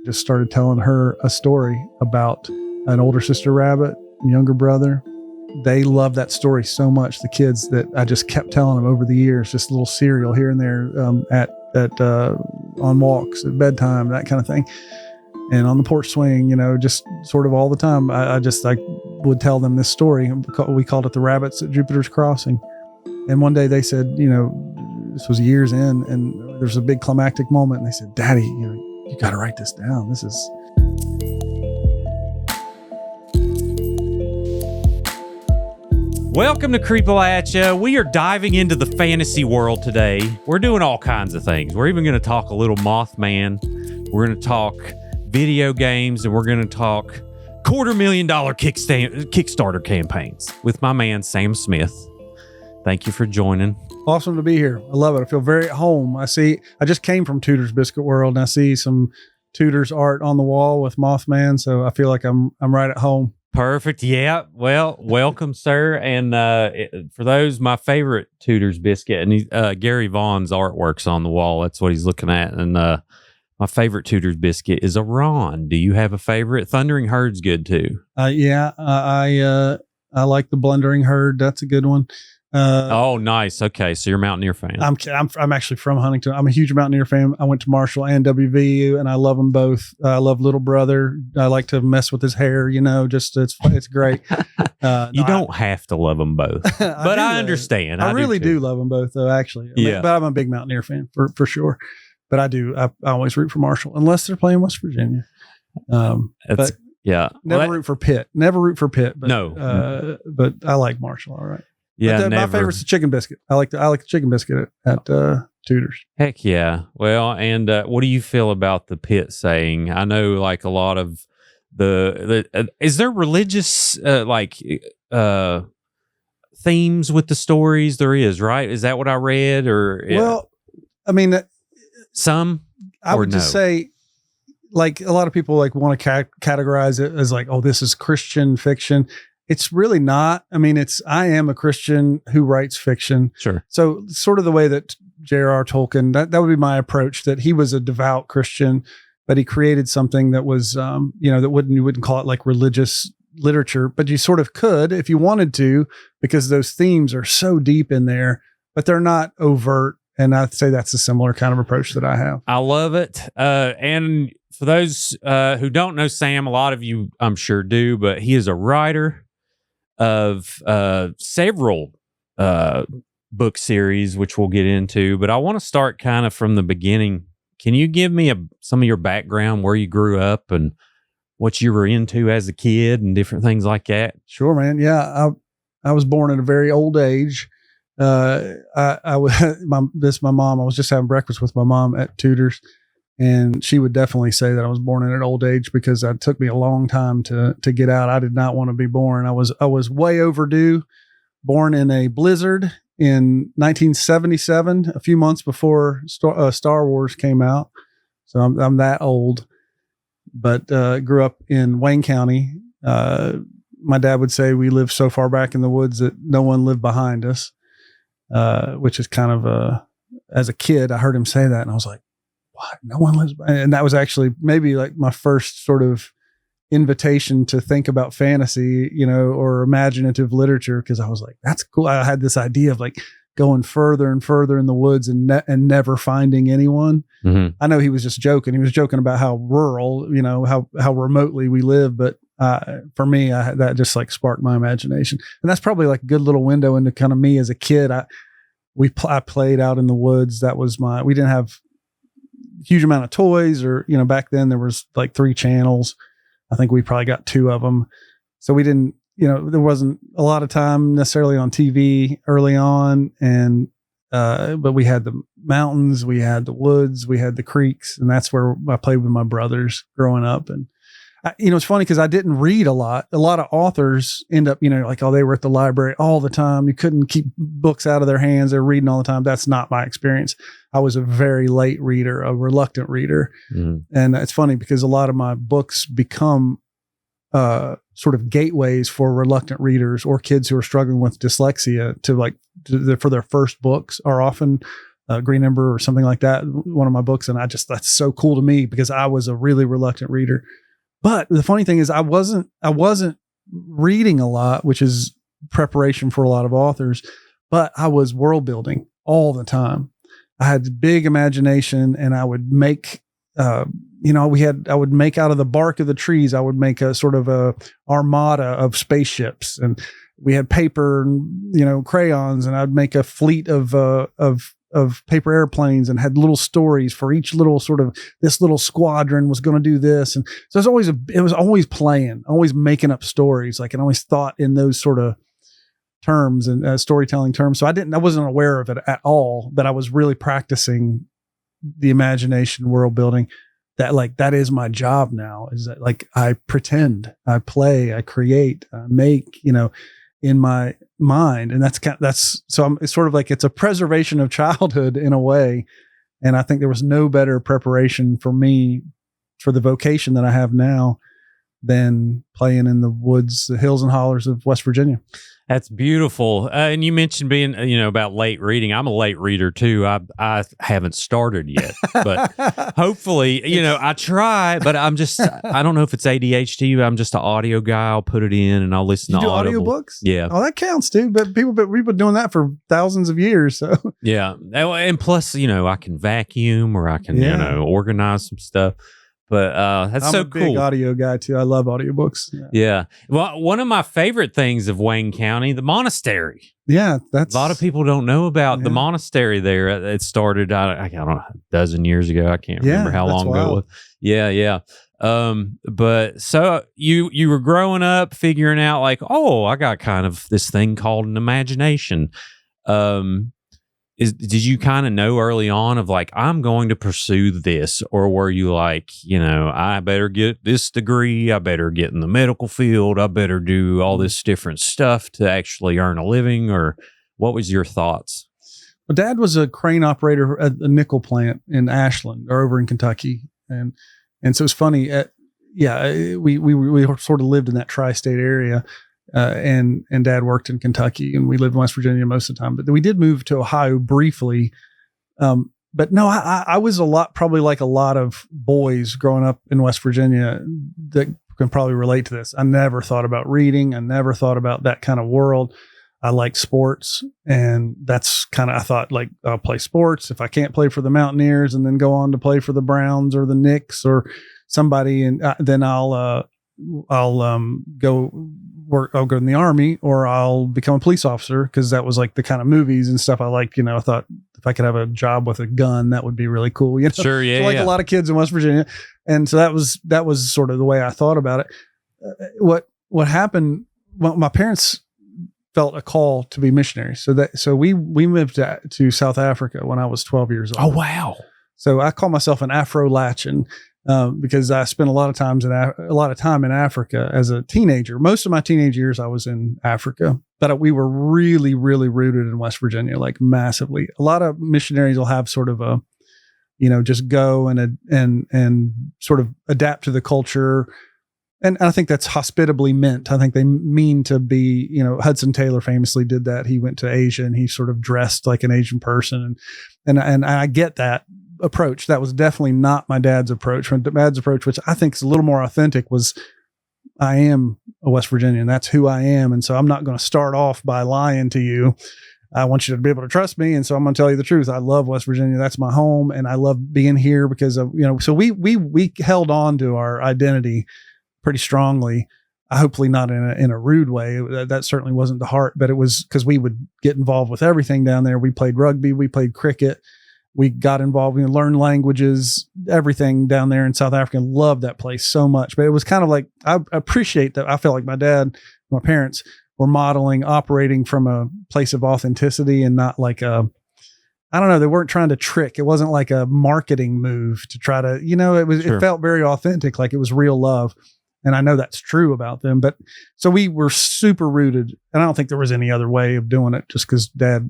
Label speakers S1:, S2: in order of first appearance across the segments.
S1: Just started telling her a story about an older sister rabbit, younger brother. They love that story so much, the kids, that I just kept telling them over the years, just a little serial here and there, on walks at bedtime, that kind of thing. And on the porch swing, just sort of all the time. I would tell them this story. We called it the Rabbits at Jupiter's Crossing. And one day they said, this was years in, and there's a big climactic moment. And they said, Daddy, you got to write this down. This is...
S2: Welcome to Creepalachia. We are diving into the fantasy world today. We're doing all kinds of things. We're even going to talk a little Mothman. We're going to talk video games, and we're going to talk $250,000 Kickstarter campaigns with my man, Sam Smith. Thank you for joining.
S1: Awesome to be here. I love it. I feel very at home. I just came from Tudor's Biscuit World, and I see some Tudor's art on the wall with Mothman, so I feel like I'm right at home.
S2: Perfect. Yeah. Well, welcome, sir. And for those, my favorite Tudor's Biscuit, and Gary Vaughn's artwork's on the wall. That's what he's looking at. And my favorite Tudor's Biscuit is a Ron. Do you have a favorite? Thundering Herd's good too.
S1: Yeah. I like the Blundering Herd. That's a good one.
S2: Oh, nice. Okay, so you're a Mountaineer fan.
S1: I'm actually from Huntington. I'm a huge Mountaineer fan. I went to Marshall and WVU, and I love them both. I love Little Brother. I like to mess with his hair. It's great.
S2: You don't have to love them both, but I understand.
S1: I really do love them both, though. Actually, but I'm a big Mountaineer fan for sure. But I always root for Marshall unless they're playing West Virginia. But never root for Pitt. But
S2: no.
S1: But I like Marshall. All right.
S2: Yeah,
S1: my favorite's the chicken biscuit. I like the chicken biscuit at Tudor's.
S2: Heck yeah. Well, and what do you feel about the Pitt saying? I know, like, a lot of is there religious themes with the stories? There is, right? Is that what I read? Or
S1: well, I mean,
S2: some.
S1: I would just say, like, a lot of people want to categorize it as like, oh, this is Christian fiction. It's really not. I mean, I am a Christian who writes fiction.
S2: Sure.
S1: So sort of the way that J.R.R. Tolkien, that would be my approach, that he was a devout Christian, but he created something that was, that you wouldn't call it like religious literature, but you sort of could if you wanted to, because those themes are so deep in there, but they're not overt. And I'd say that's a similar kind of approach that I have.
S2: I love it. And for those who don't know Sam, a lot of you I'm sure do, but he is a writer of several book series, which we'll get into. But I want to start kind of from the beginning. Can you give me some of your background, where you grew up and what you were into as a kid and different things like that?
S1: Sure, man. Yeah, I was born at a very old age. My mom. I was just having breakfast with my mom at Tudor's, and she would definitely say that I was born at an old age, because it took me a long time to get out. I did not want to be born. I was way overdue. Born in a blizzard in 1977, a few months before Star Wars came out. So I'm that old. But grew up in Wayne County. My dad would say we lived so far back in the woods that no one lived behind us, which is kind of as a kid, I heard him say that, and I was like, what? No one lives by, and that was actually maybe like my first sort of invitation to think about fantasy, or imaginative literature, because I was like, that's cool. I had this idea of like going further and further in the woods and never finding anyone. Mm-hmm. I know he was just joking. He was joking about how rural, how remotely we live, but for me, that just like sparked my imagination, and that's probably like a good little window into kind of me as a kid. I played out in the woods. We didn't have huge amount of toys, or back then there was like 3 channels. I think we probably got 2 of them, so we didn't, there wasn't a lot of time necessarily on TV early on, and but we had the mountains, we had the woods, we had the creeks, and that's where I played with my brothers growing up. And it's funny because I didn't read a lot. A lot of authors end up, like, oh, they were at the library all the time. You couldn't keep books out of their hands. They're reading all the time. That's not my experience. I was a very late reader, a reluctant reader. Mm. And it's funny because a lot of my books become sort of gateways for reluctant readers or kids who are struggling with dyslexia for their first books are often Green Ember or something like that, one of my books. And that's so cool to me because I was a really reluctant reader. But the funny thing is I wasn't reading a lot, which is preparation for a lot of authors, but I was world building all the time. I had big imagination, and I would make, I would make out of the bark of the trees. I would make a sort of a armada of spaceships, and we had paper and, crayons, and I'd make a fleet of paper airplanes and had little stories for each little sort of, this little squadron was going to do this. And so it was always playing, always making up stories. Like, I always thought in those sort of terms and storytelling terms. So I wasn't aware of it at all, but I was really practicing the imagination, world building. That is my job now, is that like, I pretend, I play, I create, I make, in my mind. And it's sort of like, it's a preservation of childhood in a way. And I think there was no better preparation for me for the vocation that I have now than playing in the woods, the hills and hollers of West Virginia.
S2: That's beautiful. And you mentioned being, about late reading. I'm a late reader too. I haven't started yet, but hopefully, I try, but I don't know if it's ADHD. I'm just an audio guy. I'll put it in and I'll listen to
S1: audiobooks.
S2: Yeah.
S1: Oh, that counts too. But we've been doing that for thousands of years. So
S2: yeah. And plus, I can vacuum or I can, organize some stuff. But I'm so cool.
S1: I'm a big audio guy too. I love audiobooks.
S2: Yeah. Well, one of my favorite things of Wayne County, the monastery.
S1: Yeah,
S2: a lot of people don't know about the monastery there. It started, I don't know, a dozen years ago. I can't remember how long ago it was. Yeah. But so you were growing up, figuring out like, oh, I got kind of this thing called an imagination. Did you kind of know early on of like, I'm going to pursue this? Or were you like, I better get this degree, I better get in the medical field, I better do all this different stuff to actually earn a living? Or what was your thoughts?
S1: Well, Dad was a crane operator at a nickel plant in Ashland or over in Kentucky. And so it's funny. We sort of lived in that tri-state area. And Dad worked in Kentucky, and we lived in West Virginia most of the time, but we did move to Ohio briefly. But no, I was probably like a lot of boys growing up in West Virginia that can probably relate to this. I never thought about reading. I never thought about that kind of world. I like sports, and that's kind of, I thought like, I'll play sports. If I can't play for the Mountaineers and then go on to play for the Browns or the Knicks or somebody, and then I'll go work. I'll go in the Army, or I'll become a police officer, because that was like the kind of movies and stuff I liked. I thought if I could have a job with a gun, that would be really cool.
S2: Sure, yeah.
S1: So a lot of kids in West Virginia, and so that was sort of the way I thought about it. What happened? Well, my parents felt a call to be missionaries, so we moved to South Africa when I was 12 years old.
S2: Oh wow!
S1: So I call myself an Appalachian. Because I spent a lot of time in Africa as a teenager. Most of my teenage years I was in Africa, but we were really, really rooted in West Virginia, like massively. A lot of missionaries will have sort of a, just go and sort of adapt to the culture. And I think that's hospitably meant. I think they mean to be, Hudson Taylor famously did that. He went to Asia and he sort of dressed like an Asian person. And I get that approach. That was definitely not my dad's approach. My dad's approach, which I think is a little more authentic, was I am a West Virginian. That's who I am. And so I'm not going to start off by lying to you. I want you to be able to trust me. And so I'm going to tell you the truth. I love West Virginia. That's my home. And I love being here because of, so we held on to our identity pretty strongly. Hopefully not in a rude way. That certainly wasn't the heart, but it was because we would get involved with everything down there. We played rugby, we played cricket. We got involved, learned languages, everything down there in South Africa. Loved that place so much. But it was kind of like, I appreciate that. I felt like my dad, my parents were modeling, operating from a place of authenticity and not like I don't know, they weren't trying to trick. It wasn't like a marketing move to try to,
S2: Sure.
S1: It felt very authentic, like it was real love. And I know that's true about them, but so we were super rooted, and I don't think there was any other way of doing it, just because Dad,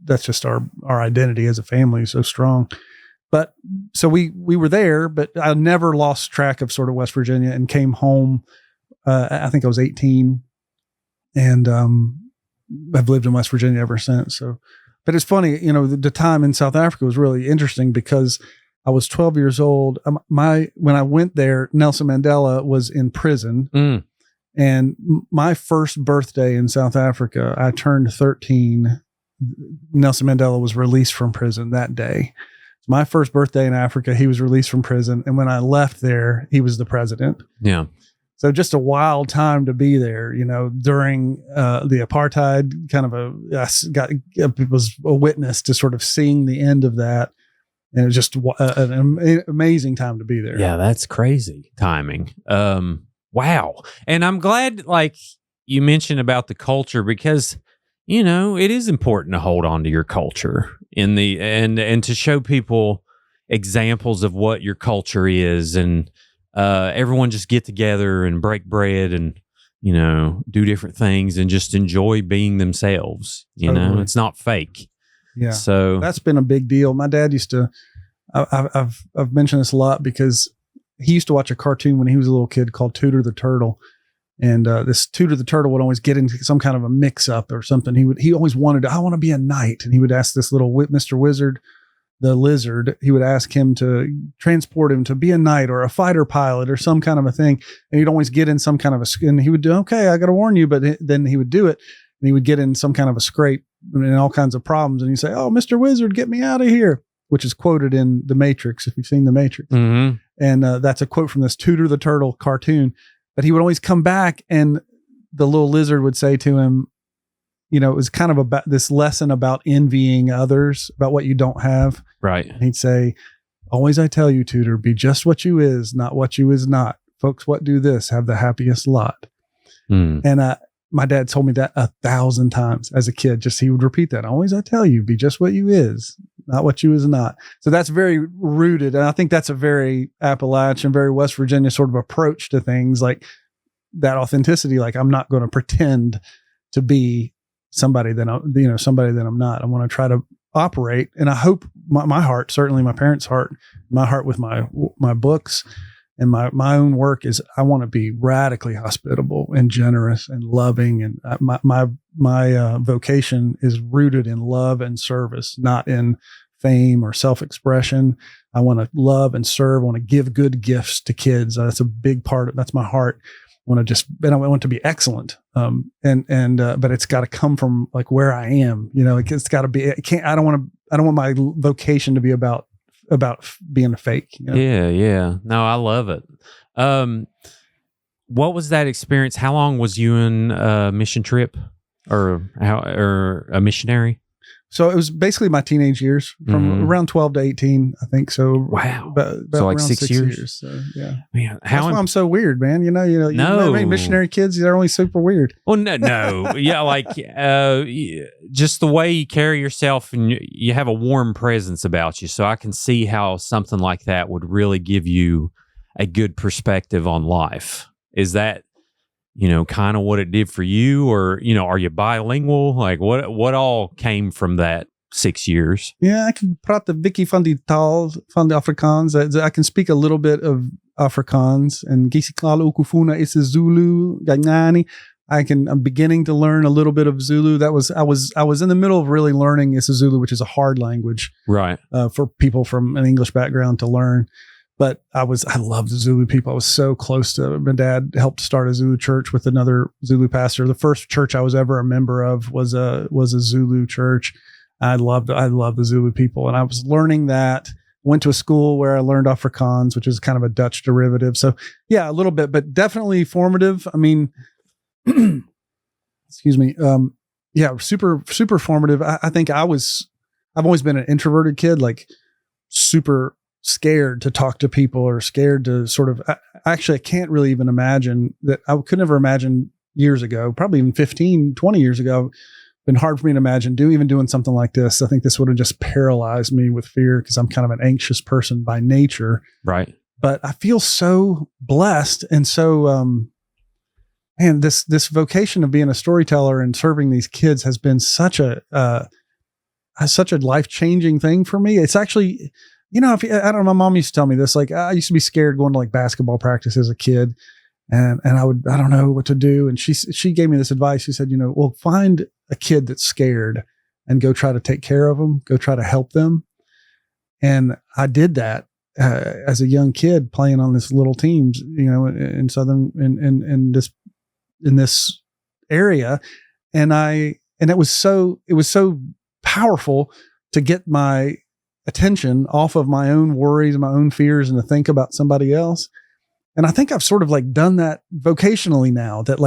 S1: that's just our identity as a family is so strong. But so we were there, but I never lost track of sort of West Virginia and came home. I think I was 18, and I've lived in West Virginia ever since. So, But it's funny, the time in South Africa was really interesting because I was 12 years old. When I went there, Nelson Mandela was in prison. And my first birthday in South Africa, I turned 13. Nelson Mandela was released from prison that day. It's my first birthday in Africa. He was released from prison. And when I left there, he was the president.
S2: Yeah.
S1: So just a wild time to be there, during the apartheid kind of was a witness to sort of seeing the end of that. And it was just an amazing time to be there.
S2: Yeah, that's crazy timing. Wow. And I'm glad, like you mentioned about the culture, because, it is important to hold on to your culture and to show people examples of what your culture is, and everyone just get together and break bread and, do different things and just enjoy being themselves. Totally. It's not fake.
S1: Yeah.
S2: So
S1: that's been a big deal. My dad used to, I've mentioned this a lot because he used to watch a cartoon when he was a little kid called Tooter the Turtle. And this Tooter the Turtle would always get into some kind of a mix up or something. He always wanted I want to be a knight. And he would ask this little Mr. Wizard, the lizard, he would ask him to transport him to be a knight or a fighter pilot or some kind of a thing. And he'd always get in some kind of and he would do, okay, I got to warn you. But then he would do it and he would get in some kind of a scrape and all kinds of problems. And he'd say, oh, Mr. Wizard, get me out of here, which is quoted in The Matrix, if you've seen The Matrix.
S2: Mm-hmm.
S1: And that's a quote from this Tooter the Turtle cartoon. But he would always come back and the little lizard would say to him, it was kind of about this lesson about envying others, about what you don't have.
S2: Right.
S1: And he'd say, always I tell you, Tooter, be just what you is, not what you is not. Folks, what do this have the happiest lot. And my dad told me that 1,000 times as a kid. He would repeat that. Always I tell you, be just what you is, not what you is not. So that's very rooted. And I think that's a very Appalachian, very West Virginia sort of approach to things, like that authenticity. Like, I'm not going to pretend to be somebody that I'm not. I want to try to operate. And I hope my heart, certainly my parents' heart, my heart with my books and my own work is I want to be radically hospitable and generous and loving. And my vocation is rooted in love and service, not in fame or self-expression. I want to love and serve. I want to give good gifts to kids. That's a big part that's my heart. I want to be excellent. But it's got to come from like where I am, it's got to be, I don't want my vocation to be about being a fake.
S2: Yeah. No, I love it. What was that experience? How long was you in a mission trip or a missionary?
S1: So it was basically my teenage years from around 12 to 18, I think. So
S2: wow.
S1: About
S2: so like 6 years.
S1: So yeah.
S2: Man,
S1: that's why I'm so weird, man. No. Missionary kids, they're only super weird.
S2: Well, no. Yeah. Like, just the way you carry yourself and you have a warm presence about you. So I can see how something like that would really give you a good perspective on life. Is that, kind of what it did for you, or, are you bilingual? Like what all came from that 6 years?
S1: Yeah, I can prata Vicky van die taal van de Afrikaans. I can speak a little bit of Afrikaans and Gisikala Ukufuna is a Zulu, Ganyani. I'm beginning to learn a little bit of Zulu. I was in the middle of really learning isiZulu, which is a hard language,
S2: right?
S1: For people from an English background to learn. But I love the Zulu people. I was so close to my dad helped start a Zulu church with another Zulu pastor. The first church I was ever a member of was a Zulu church. I love the Zulu people. And I was learning that. Went to a school where I learned Afrikaans, which is kind of a Dutch derivative. So yeah, a little bit, but definitely formative. I mean, excuse me. Yeah, super, super formative. I think I've always been an introverted kid, like super scared to talk to people or scared to sort of, actually, I can't really even imagine that. I could never imagine years ago, probably even 15, 20 years ago, been hard for me to imagine doing something like this. I think this would have just paralyzed me with fear because I'm kind of an anxious person by nature.
S2: Right.
S1: But I feel so blessed. And so, man, this vocation of being a storyteller and serving these kids has been such a life-changing thing for me. It's actually, I don't know, my mom used to tell me this, like I used to be scared going to like basketball practice as a kid. And I don't know what to do. And she gave me this advice. She said, well, find a kid that's scared and go try to take care of them, go try to help them. And I did that as a young kid playing on this little teams, in Southern, in this area. And it was so powerful to get my attention off of my own worries and my own fears and to think about somebody else. And I think I've sort of like done that vocationally now, that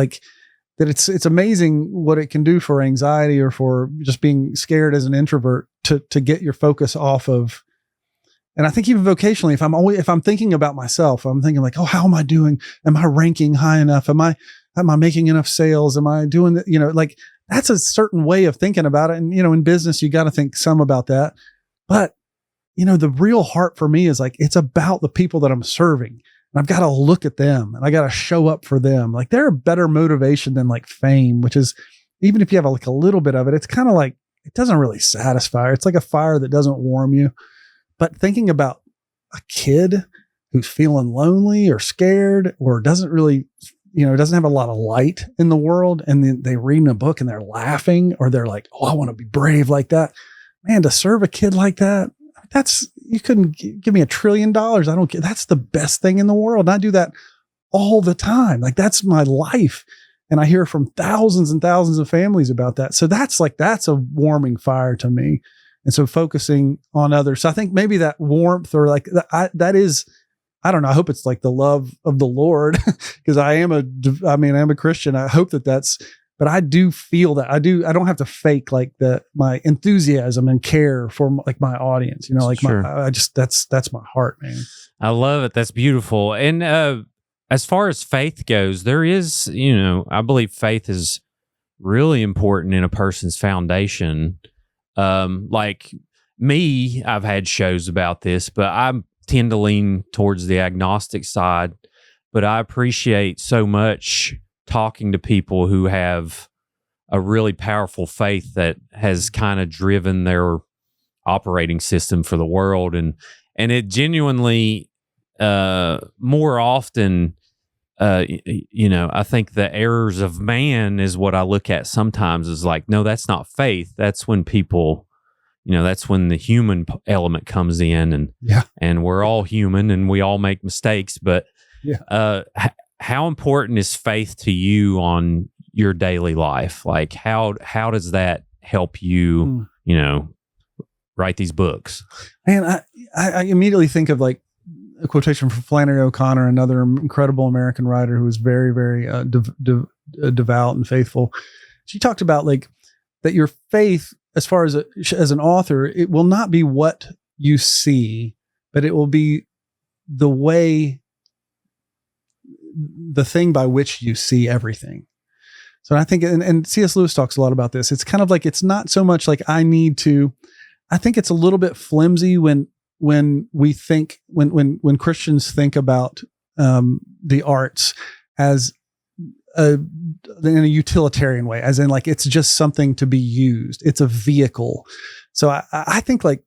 S1: it's amazing what it can do for anxiety or for just being scared as an introvert to get your focus off of. And I think even vocationally, if I'm thinking about myself, I'm thinking like, oh, how am I doing? Am I ranking high enough? Am I making enough sales? Am I doing that? Like that's a certain way of thinking about it. And, in business, you got to think some about that. But, the real heart for me is like, it's about the people that I'm serving. And I've got to look at them and I got to show up for them. Like they're a better motivation than like fame, which is, even if you have like a little bit of it, it's kind of like, it doesn't really satisfy. It's like a fire that doesn't warm you. But thinking about a kid who's feeling lonely or scared or doesn't really, doesn't have a lot of light in the world, and then they reading a book and they're laughing, or they're like, oh, I want to be brave like that. Man, to serve a kid like that, you couldn't give me $1 trillion. I don't get, that's the best thing in the world. And I do that all the time. Like that's my life. And I hear from thousands and thousands of families about that. So that's a warming fire to me. And so focusing on others. So I think maybe that warmth or like that is, I don't know. I hope it's like the love of the Lord, because I am a Christian. I hope but I do feel that I don't have to fake like my enthusiasm and care for like my audience,
S2: Sure.
S1: That's my heart, man.
S2: I love it. That's beautiful. And as far as faith goes, there is, I believe faith is really important in a person's foundation. Like me, I've had shows about this, but I tend to lean towards the agnostic side. But I appreciate so much talking to people who have a really powerful faith that has kind of driven their operating system for the world. And it genuinely, more often, I think the errors of man is what I look at sometimes is like, no, that's not faith. That's when people, that's when the human element comes in, and we're all human and we all make mistakes. But how important is faith to you on your daily life? Like how does that help you, write these books?
S1: Man, I immediately think of like a quotation from Flannery O'Connor, another incredible American writer who was very, very devout and faithful. She talked about like that your faith, as far as an author, it will not be what you see, but it will be the thing by which you see everything. So I think, and C.S. Lewis talks a lot about this. It's kind of like, it's not so much like I think it's a little bit flimsy when Christians think about the arts as in a utilitarian way, as in like it's just something to be used. It's a vehicle. So I think like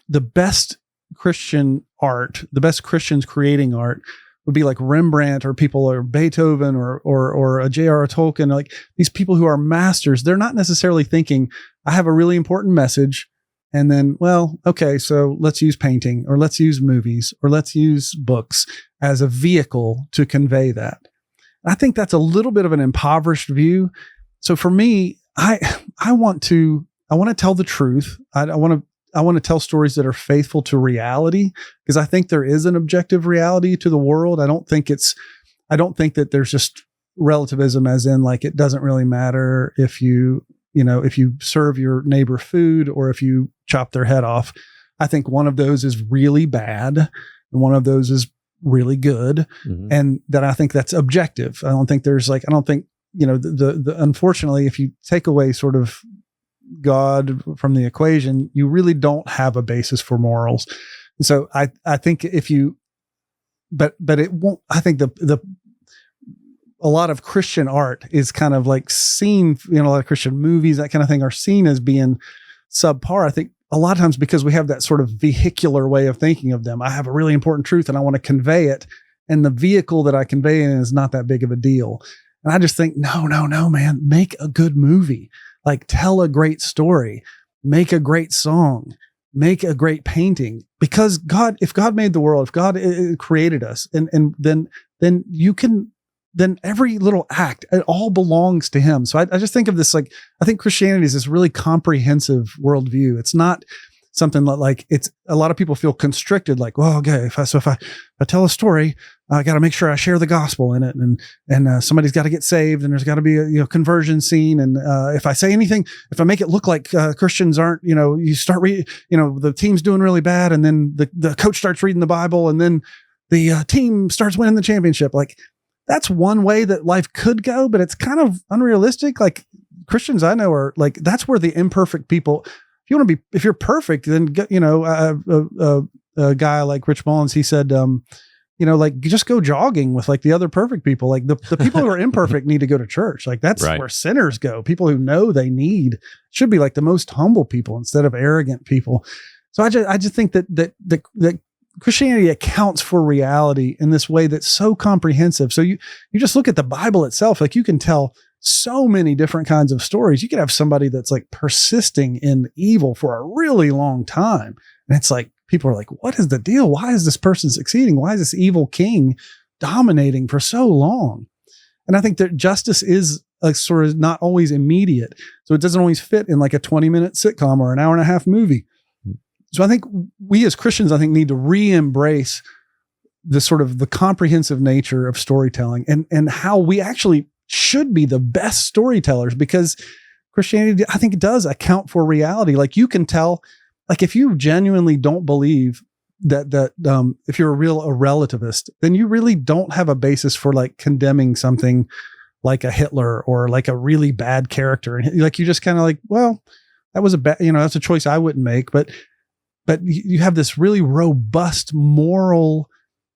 S1: the best Christian art, the best Christians creating art would be like Rembrandt or people or Beethoven or a J.R.R. Tolkien, like these people who are masters. They're not necessarily thinking, I have a really important message. And then, well, okay, so let's use painting or let's use movies or let's use books as a vehicle to convey that. I think that's a little bit of an impoverished view. So for me, I want to tell the truth. I want to tell stories that are faithful to reality, because I think there is an objective reality to the world. I don't think that there's just relativism as in like, it doesn't really matter if you serve your neighbor food or if you chop their head off. I think one of those is really bad and one of those is really good. Mm-hmm. And that I think that's objective. I don't think unfortunately, if you take away sort of God from the equation, you really don't have a basis for morals. And so I think but it won't, I think a lot of Christian art is kind of like seen, a lot of Christian movies, that kind of thing, are seen as being subpar. I think a lot of times because we have that sort of vehicular way of thinking of them. I have a really important truth and I want to convey it. And the vehicle that I convey in is not that big of a deal. And I just think, no, man, make a good movie. Like tell a great story. make a great song, make a great painting, because if God made the world, if God created us, and then every little act, it all belongs to him. So I just think of this, like, I think Christianity is this really comprehensive worldview. It's not something like it's a lot of people feel constricted, like, well, okay, if I tell a story, I got to make sure I share the gospel in it, and somebody's got to get saved, and there's got to be a conversion scene, and if I say anything, if I make it look like Christians aren't, you start the team's doing really bad, and then the coach starts reading the Bible, and then the team starts winning the championship. Like, that's one way that life could go, but it's kind of unrealistic. Like, Christians I know are like, that's where the imperfect people. If you're perfect, then, a guy like Rich Mullins, he said, like, just go jogging with like the other perfect people. Like the people who are imperfect need to go to church. Like, that's right. Where sinners go. People who know they should be like the most humble people instead of arrogant people. So I just think that Christianity accounts for reality in this way that's so comprehensive. So you just look at the Bible itself, like, you can tell so many different kinds of stories. You could have somebody that's like persisting in evil for a really long time. And it's like, people are like, what is the deal? Why is this person succeeding? Why is this evil king dominating for so long? And I think that justice is a sort of not always immediate. So it doesn't always fit in like a 20-minute sitcom or an hour and a half movie. So I think we as Christians, need to re-embrace the sort of the comprehensive nature of storytelling, and how we actually should be the best storytellers, because Christianity, I think, it does account for reality. Like, you can tell, like, if you genuinely don't believe that if you're a relativist, then you really don't have a basis for like condemning something like a Hitler or like a really bad character. And like, you just kind of like, well, that was that's a choice I wouldn't make. But you have this really robust moral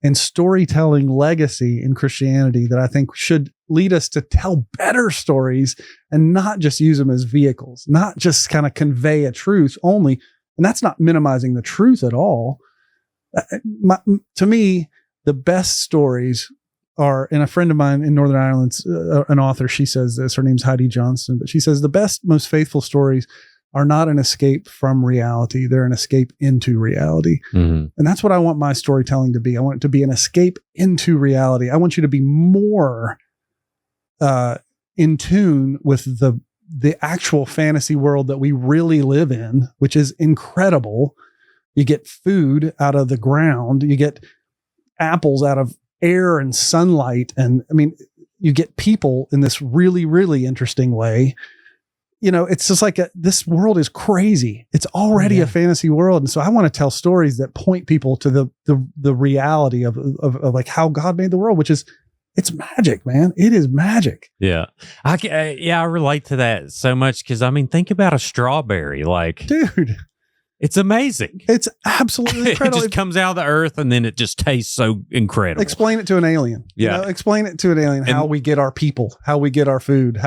S1: and storytelling legacy in Christianity that I think should lead us to tell better stories and not just use them as vehicles, not just kind of convey a truth only. And that's not minimizing the truth at all. To me, the best stories are, and a friend of mine in Northern Ireland's an author, she says this, her name's Heidi Johnston, but she says the best, most faithful stories are not an escape from reality. They're an escape into reality. Mm-hmm. And that's what I want my storytelling to be. I want it to be an escape into reality. I want you to be more in tune with the actual fantasy world that we really live in, which is incredible. You get food out of the ground. You get apples out of air and sunlight. And you get people in this really, really interesting way. It's just like this world is crazy. It's already a fantasy world. And so I want to tell stories that point people to the reality of like how God made the world, which is, it's magic, man. It is magic.
S2: Yeah. I relate to that so much. Cause think about a strawberry, like,
S1: dude,
S2: it's amazing.
S1: It's absolutely incredible.
S2: It just comes out of the earth and then it just tastes so incredible.
S1: Explain it to an alien.
S2: Yeah.
S1: Explain it to an alien, how we get our people, how we get our food,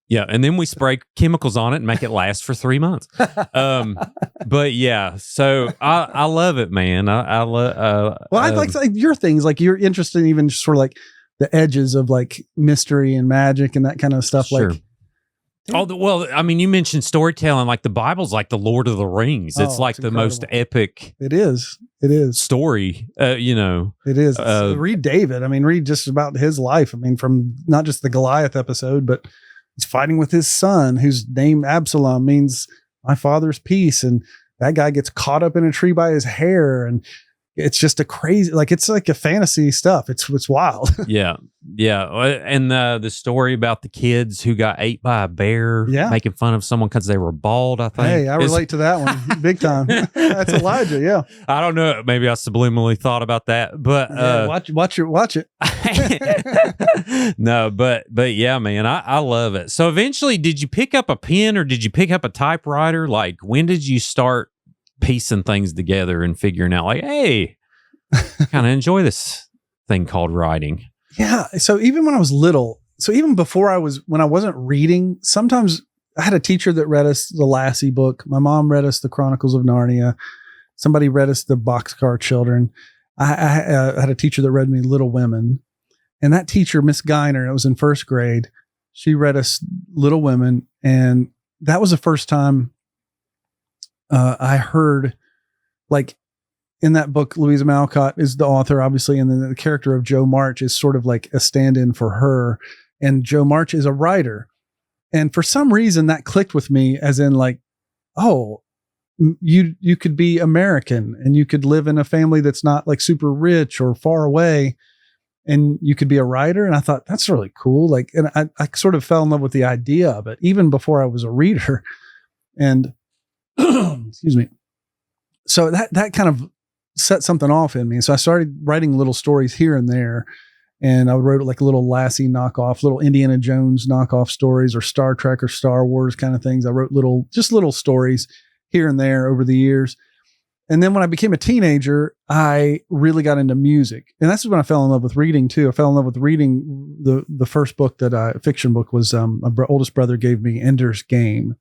S2: yeah, and then we spray chemicals on it and make it last for 3 months. But yeah, so I love it, man. I love.
S1: Well, I like your things. Like, you're interested in even sort of like the edges of like mystery and magic and that kind of stuff. Sure. Like,
S2: you mentioned storytelling. Like, the Bible's like the Lord of the Rings. It's like the most epic.
S1: It is
S2: story. It
S1: is. Read David. Read just about his life. From not just the Goliath episode, but he's fighting with his son, whose name Absalom means my father's peace. And that guy gets caught up in a tree by his hair. And it's just a crazy, like, it's like a fantasy stuff. It's wild.
S2: Yeah. And the story about the kids who got ate by a bear, making fun of someone because they were bald, I think.
S1: Hey, I relate to that one big time. That's Elijah. Yeah.
S2: I don't know. Maybe I subliminally thought about that, but
S1: watch it.
S2: No, but yeah, man, I love it. So eventually, did you pick up a pen or did you pick up a typewriter? Like, when did you start piecing things together and figuring out, like, hey, I kind of enjoy this thing called writing?
S1: Yeah. So even when I was little, even before when I wasn't reading, sometimes I had a teacher that read us the Lassie book. My mom read us the Chronicles of Narnia. Somebody read us the Boxcar Children. I had a teacher that read me Little Women. And that teacher, Miss Geiner, it was in first grade. She read us Little Women. And that was the first time I heard, like, in that book, Louisa Malcott is the author, obviously, and then the character of Joe March is sort of like a stand-in for her. And Joe March is a writer. And for some reason that clicked with me, as in like, oh, you could be American and you could live in a family that's not like super rich or far away, and you could be a writer. And I thought, that's really cool. Like, and I sort of fell in love with the idea of it even before I was a reader. And excuse me. So that kind of set something off in me. So I started writing little stories here and there. And I wrote like little Lassie knockoff, little Indiana Jones knockoff stories, or Star Trek or Star Wars kind of things. I wrote little stories here and there over the years. And then when I became a teenager, I really got into music. And that's when I fell in love with reading too. I fell in love with reading. The first book fiction book was, my oldest brother gave me Ender's Game,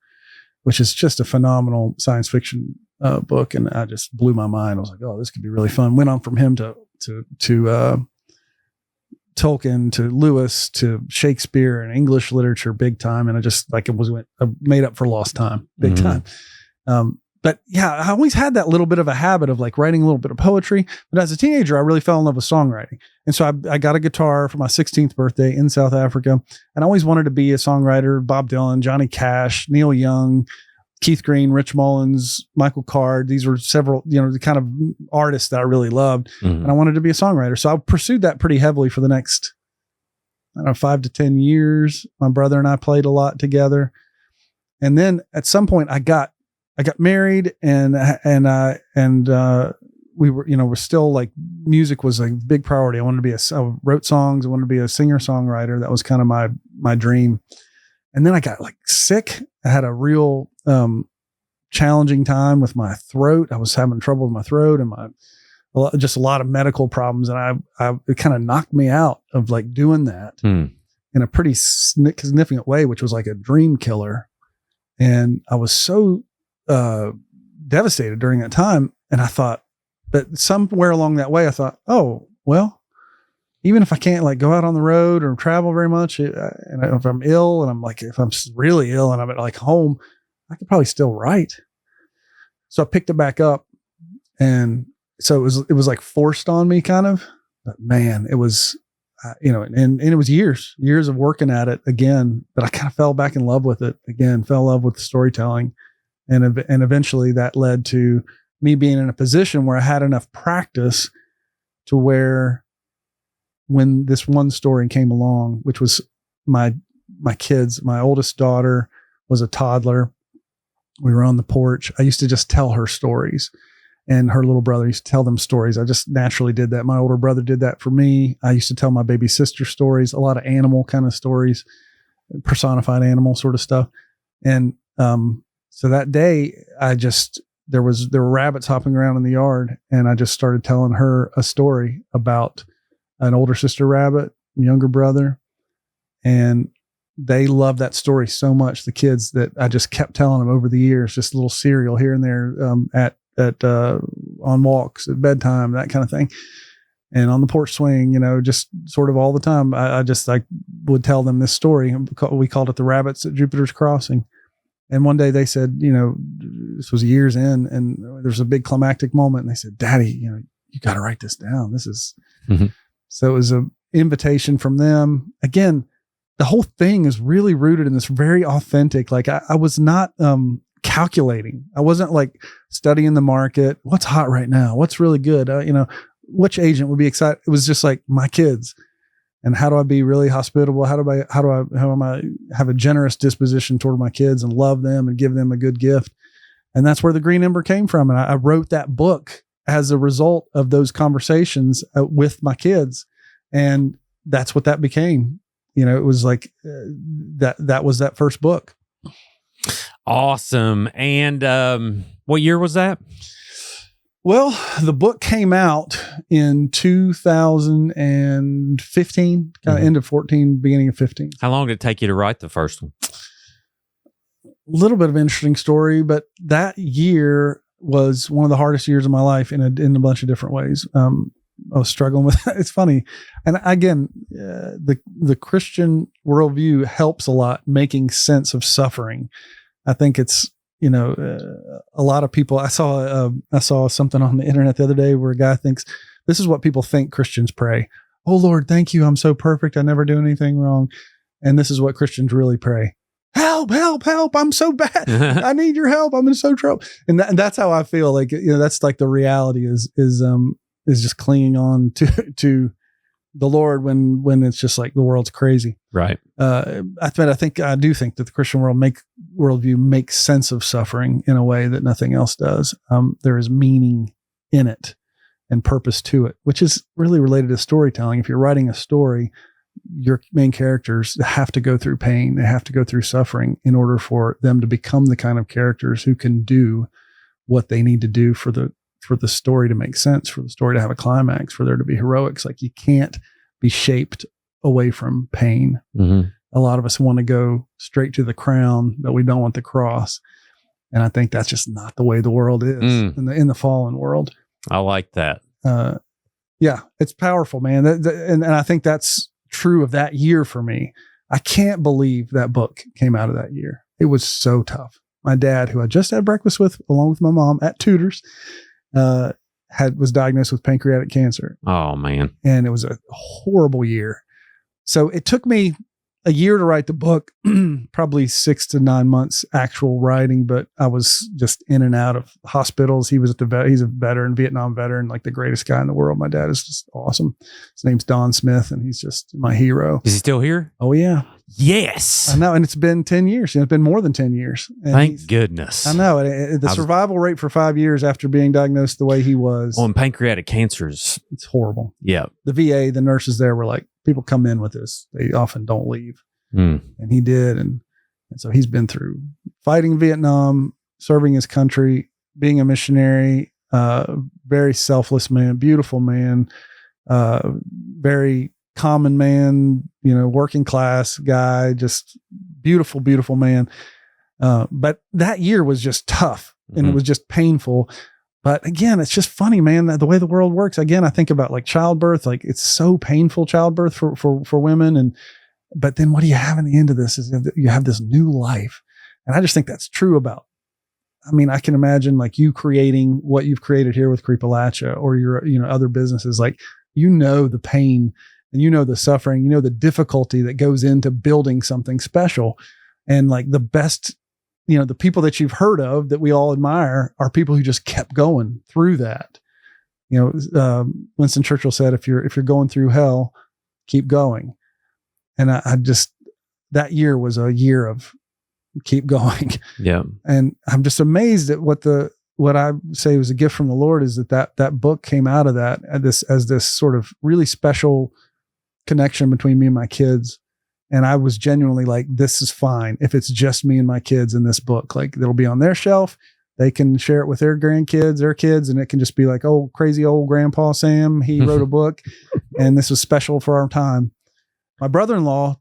S1: which is just a phenomenal science fiction book. And I just blew my mind. I was like, oh, this could be really fun. Went on from him to Tolkien, to Lewis, to Shakespeare and English literature big time. And I just like, I made up for lost time big time. But yeah, I always had that little bit of a habit of like writing a little bit of poetry. But as a teenager, I really fell in love with songwriting. And so I got a guitar for my 16th birthday in South Africa. And I always wanted to be a songwriter. Bob Dylan, Johnny Cash, Neil Young, Keith Green, Rich Mullins, Michael Card. These were several, the kind of artists that I really loved. And I wanted to be a songwriter. So I pursued that pretty heavily for the next, 5 to 10 years. My brother and I played a lot together. And then at some point I got married, and we were, we're still like, music was a big priority. I wrote songs. I wanted to be a singer songwriter. That was kind of my dream. And then I got like sick. I had a real challenging time with my throat. I was having trouble with my throat and just a lot of medical problems. And it kind of knocked me out of like doing that in a pretty significant way, which was like a dream killer. And I was so devastated during that time. And I thought, but somewhere along that way, I thought, oh, well, even if I can't like go out on the road or travel very much, and if I'm ill, and if I'm really ill and I'm at like home, I could probably still write. So I picked it back up, and so it was like forced on me kind of, but man, it was, and it was years of working at it again, but I kind of fell back in love with it again, fell in love with storytelling. And eventually that led to me being in a position where I had enough practice to where, when this one story came along, which was my kids, my oldest daughter was a toddler. We were on the porch. I used to just tell her stories, and her little brother used to tell them stories. I just naturally did that. My older brother did that for me. I used to tell my baby sister stories, a lot of animal kind of stories, personified animal sort of stuff. And, so that day there were rabbits hopping around in the yard, and I just started telling her a story about an older sister rabbit, younger brother. And they loved that story so much, the kids, that I just kept telling them over the years, just a little serial here and there, on walks at bedtime, that kind of thing. And on the porch swing, just sort of all the time. I would tell them this story. We called it the Rabbits at Jupiter's Crossing. And one day they said, this was years in, and there's a big climactic moment. And they said, Daddy, you got to write this down. This is, So it was an invitation from them. Again, the whole thing is really rooted in this very authentic, like I was not, calculating. I wasn't like studying the market. What's hot right now? What's really good? Which agent would be excited? It was just like my kids. And how do I be really hospitable? How am I have a generous disposition toward my kids and love them and give them a good gift? And that's where the Green Ember came from. And I wrote that book as a result of those conversations with my kids. And that's what that became. It was like that was that first book.
S2: Awesome. And what year was that?
S1: Well, the book came out in 2015, kind of end of 14, beginning of 15.
S2: How long did it take you to write the first one?
S1: A little bit of an interesting story, but that year was one of the hardest years of my life in a bunch of different ways. I was struggling with it's funny. And again, the Christian worldview helps a lot making sense of suffering. I think it's a lot of people, I saw something on the internet the other day where a guy thinks this is what people think Christians pray. Oh Lord, thank you. I'm so perfect. I never do anything wrong. And this is what Christians really pray. Help, help, help. I'm so bad. I need your help. I'm in so trouble. And that's how I feel. Like, that's like the reality is just clinging on to the Lord when it's just like the world's crazy.
S2: Right.
S1: I do think that the Christian worldview makes sense of suffering in a way that nothing else does. There is meaning in it and purpose to it, which is really related to storytelling. If you're writing a story, your main characters have to go through pain. They have to go through suffering in order for them to become the kind of characters who can do what they need to do for the story to make sense, for the story to have a climax, for there to be heroics. Like, you can't be shaped away from pain.
S2: Mm-hmm.
S1: A lot of us want to go straight to the crown, but we don't want the cross. And I think that's just not the way the world is in the fallen world.
S2: I like that.
S1: Yeah, it's powerful, man. And I think that's true of that year for me. I can't believe that book came out of that year. It was so tough. My dad, who I just had breakfast with, along with my mom at Tudor's, was diagnosed with pancreatic cancer.
S2: Oh man.
S1: And it was a horrible year. So it took me a year to write the book, probably 6 to 9 months actual writing, but I was just in and out of hospitals. He's a veteran, Vietnam veteran, like the greatest guy in the world. My dad is just awesome. His name's Don Smith, and he's just my hero.
S2: Is he still here?
S1: Oh yeah.
S2: Yes.
S1: I know. And it's been 10 years. It's been more than 10 years. And
S2: thank goodness.
S1: I know. The survival rate for 5 years after being diagnosed the way he was.
S2: On pancreatic cancers.
S1: It's horrible.
S2: Yeah.
S1: The VA, the nurses there were like, people come in with this. They often don't leave. And he did. And so he's been through fighting Vietnam, serving his country, being a missionary, very selfless man, beautiful man, very common man, working class guy, just beautiful, beautiful man. But that year was just tough and it was just painful. But again, it's just funny, man, that the way the world works. Again, I think about like childbirth, like it's so painful, childbirth for women. But then what do you have in the end of this is you have this new life. And I just think that's true I can imagine like you creating what you've created here with Creepalachia or your, other businesses, like, the pain and the suffering, the difficulty that goes into building something special. And like the best, the people that you've heard of that we all admire are people who just kept going through that. Winston Churchill said, if you're going through hell, keep going. And I just, that year was a year of keep going.
S2: Yeah. And
S1: I'm just amazed at what I say was a gift from the Lord is that book came out of that as this sort of really special connection between me and my kids. And I was genuinely like, this is fine. If it's just me and my kids in this book, like it'll be on their shelf. They can share it with their grandkids, their kids, and it can just be like, oh, crazy old Grandpa Sam. He wrote a book and this was special for our time. My brother-in-law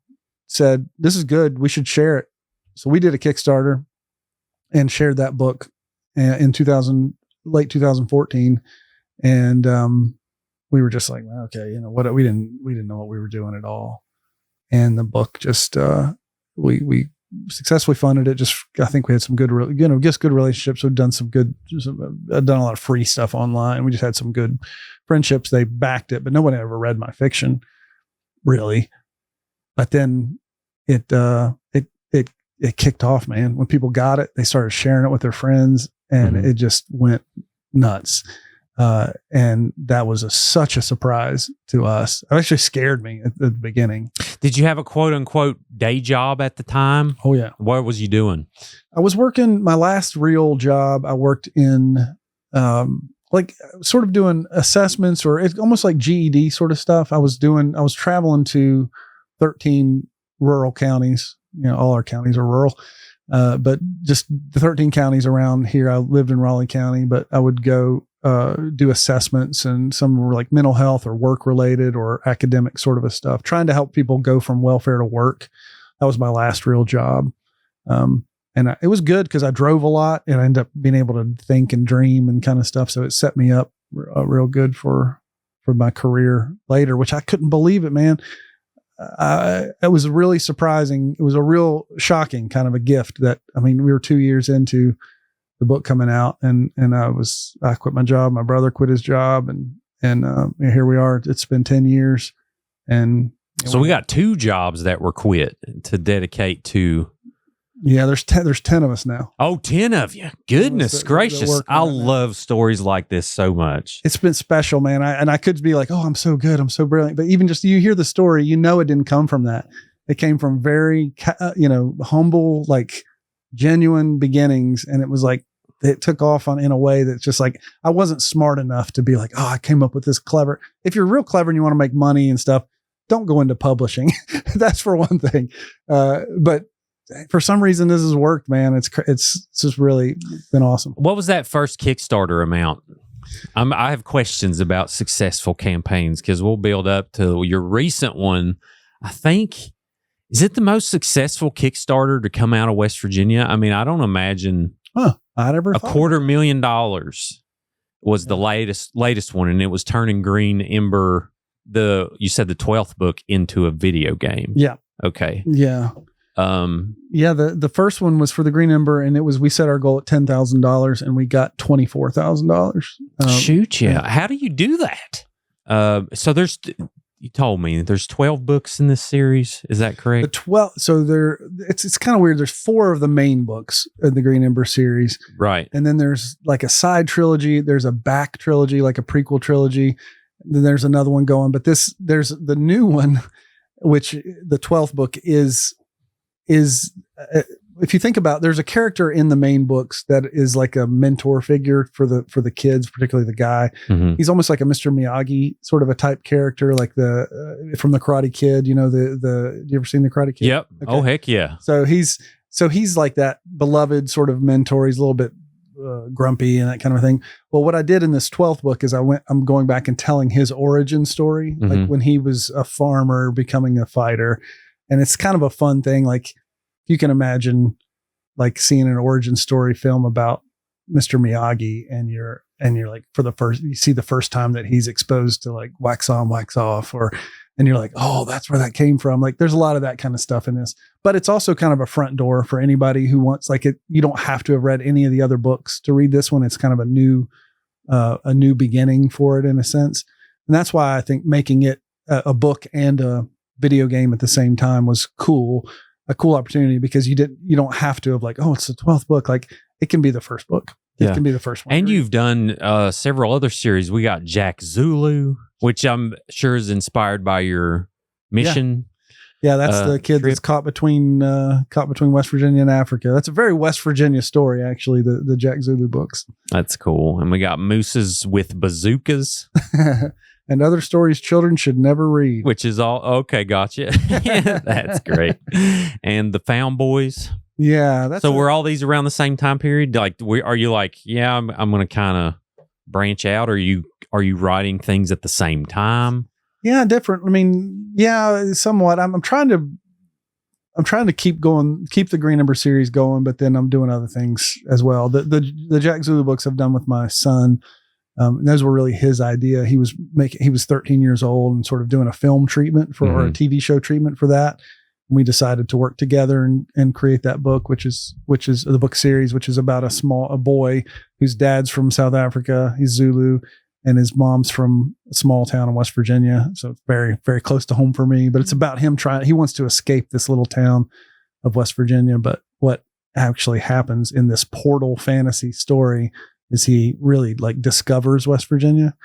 S1: said, this is good. We should share it. So we did a Kickstarter and shared that book in late 2014. And we were just like, well, okay, we didn't know what we were doing at all. And the book just, we successfully funded it. I think we had some good, good relationships. I've done a lot of free stuff online. We just had some good friendships. They backed it, but no one ever read my fiction really. But then it kicked off, man. When people got it, they started sharing it with their friends and it just went nuts. And that was such a surprise to us. It actually scared me at the beginning.
S2: Did you have a quote unquote day job at the time?
S1: Oh yeah.
S2: What was you doing? I
S1: was working my last real job. I worked in, sort of doing assessments or it's almost like GED sort of stuff. I was traveling to 13 rural counties. All our counties are rural, but just the 13 counties around here. I lived in Raleigh County, but I would go do assessments, and some were like mental health or work related or academic sort of a stuff, trying to help people go from welfare to work. That was my last real job. And it was good because I drove a lot and I ended up being able to think and dream and kind of stuff. So it set me up real good for my career later, which I couldn't believe it, man. it was really surprising. It was a real shocking kind of a gift that, I mean, we were 2 years into the book coming out, and I quit my job. My brother quit his job, and here we are. It's been 10 years. And
S2: so we got 2 jobs that were quit to dedicate to.
S1: Yeah, there's 10 of us now.
S2: Oh, 10 of you. Goodness gracious. I love stories like this so much.
S1: It's been special, man. I could be like, oh, I'm so good, I'm so brilliant. But even just you hear the story, it didn't come from that. It came from very, humble, like genuine beginnings. And it was like, it took off in a way that's just like, I wasn't smart enough to be like, oh, I came up with this clever. If you're real clever and you want to make money and stuff, don't go into publishing. That's for one thing. But for some reason, this has worked, man. It's just really been awesome.
S2: What was that first Kickstarter amount? I have questions about successful campaigns because we'll build up to your recent one. I think, is it the most successful Kickstarter to come out of West Virginia? I mean, I don't imagine
S1: I never thought
S2: $250,000 was the latest one, and it was turning Green Ember, you said the 12th book, into a video game.
S1: Yeah.
S2: Okay.
S1: Yeah. The first one was for the Green Ember, and we set our goal at $10,000 and we got $24,000.
S2: Shoot, yeah. How do you do that? So you told me there's 12 books in this series. Is that correct?
S1: So it's kind of weird. There's 4 of the main books in the Green Ember series.
S2: Right.
S1: And then there's like a side trilogy. There's a back trilogy, like a prequel trilogy. Then there's another one going, but there's the new one, which the 12th book is if you think about, there's a character in the main books that is like a mentor figure for the kids, particularly the guy.
S2: Mm-hmm.
S1: He's almost like a Mr. Miyagi sort of a type character, like from the Karate Kid. You ever seen the Karate Kid?
S2: Yep. Okay. Oh heck yeah.
S1: So he's like that beloved sort of mentor. He's a little bit grumpy and that kind of thing. Well, what I did in this 12th book is I'm going back and telling his origin story,
S2: mm-hmm.
S1: like when he was a farmer becoming a fighter. And it's kind of a fun thing. Like you can imagine like seeing an origin story film about Mr. Miyagi, and you're like, you see the first time that he's exposed to like wax on, wax off, and you're like, oh, that's where that came from. Like there's a lot of that kind of stuff in this, but it's also kind of a front door for anybody who wants, like you don't have to have read any of the other books to read this one. It's kind of a new beginning for it in a sense. And that's why I think making it a book and a video game at the same time was a cool opportunity, because you don't have to have like, oh, it's the 12th book. Like it can be the first book. It can be the first one.
S2: And you've done several other series. We got Jack Zulu, which I'm sure is inspired by your mission.
S1: Yeah, that's the kid
S2: trip.
S1: That's caught between West Virginia and Africa. That's a very West Virginia story, actually, the Jack Zulu books.
S2: That's cool. And we got Mooses with Bazookas.
S1: And other stories children should never read.
S2: Which is all, okay, gotcha. That's great. And the Found Boys.
S1: Yeah.
S2: Were all these around the same time period? Like, are you like, yeah, I'm going to kind of branch out? Or are you writing things at the same time?
S1: Yeah, different. I mean, yeah, somewhat. I'm trying to keep the Green Ember series going, but then I'm doing other things as well. The Jack Zulu books I've done with my son. And those were really his idea. He was 13 years old and sort of doing a film treatment or a TV show treatment for that. And we decided to work together and create that book, which is the book series, which is about a boy whose dad's from South Africa. He's Zulu, and his mom's from a small town in West Virginia. So it's very, very close to home for me, but it's about him he wants to escape this little town of West Virginia. But what actually happens in this portal fantasy story is he really like discovers West Virginia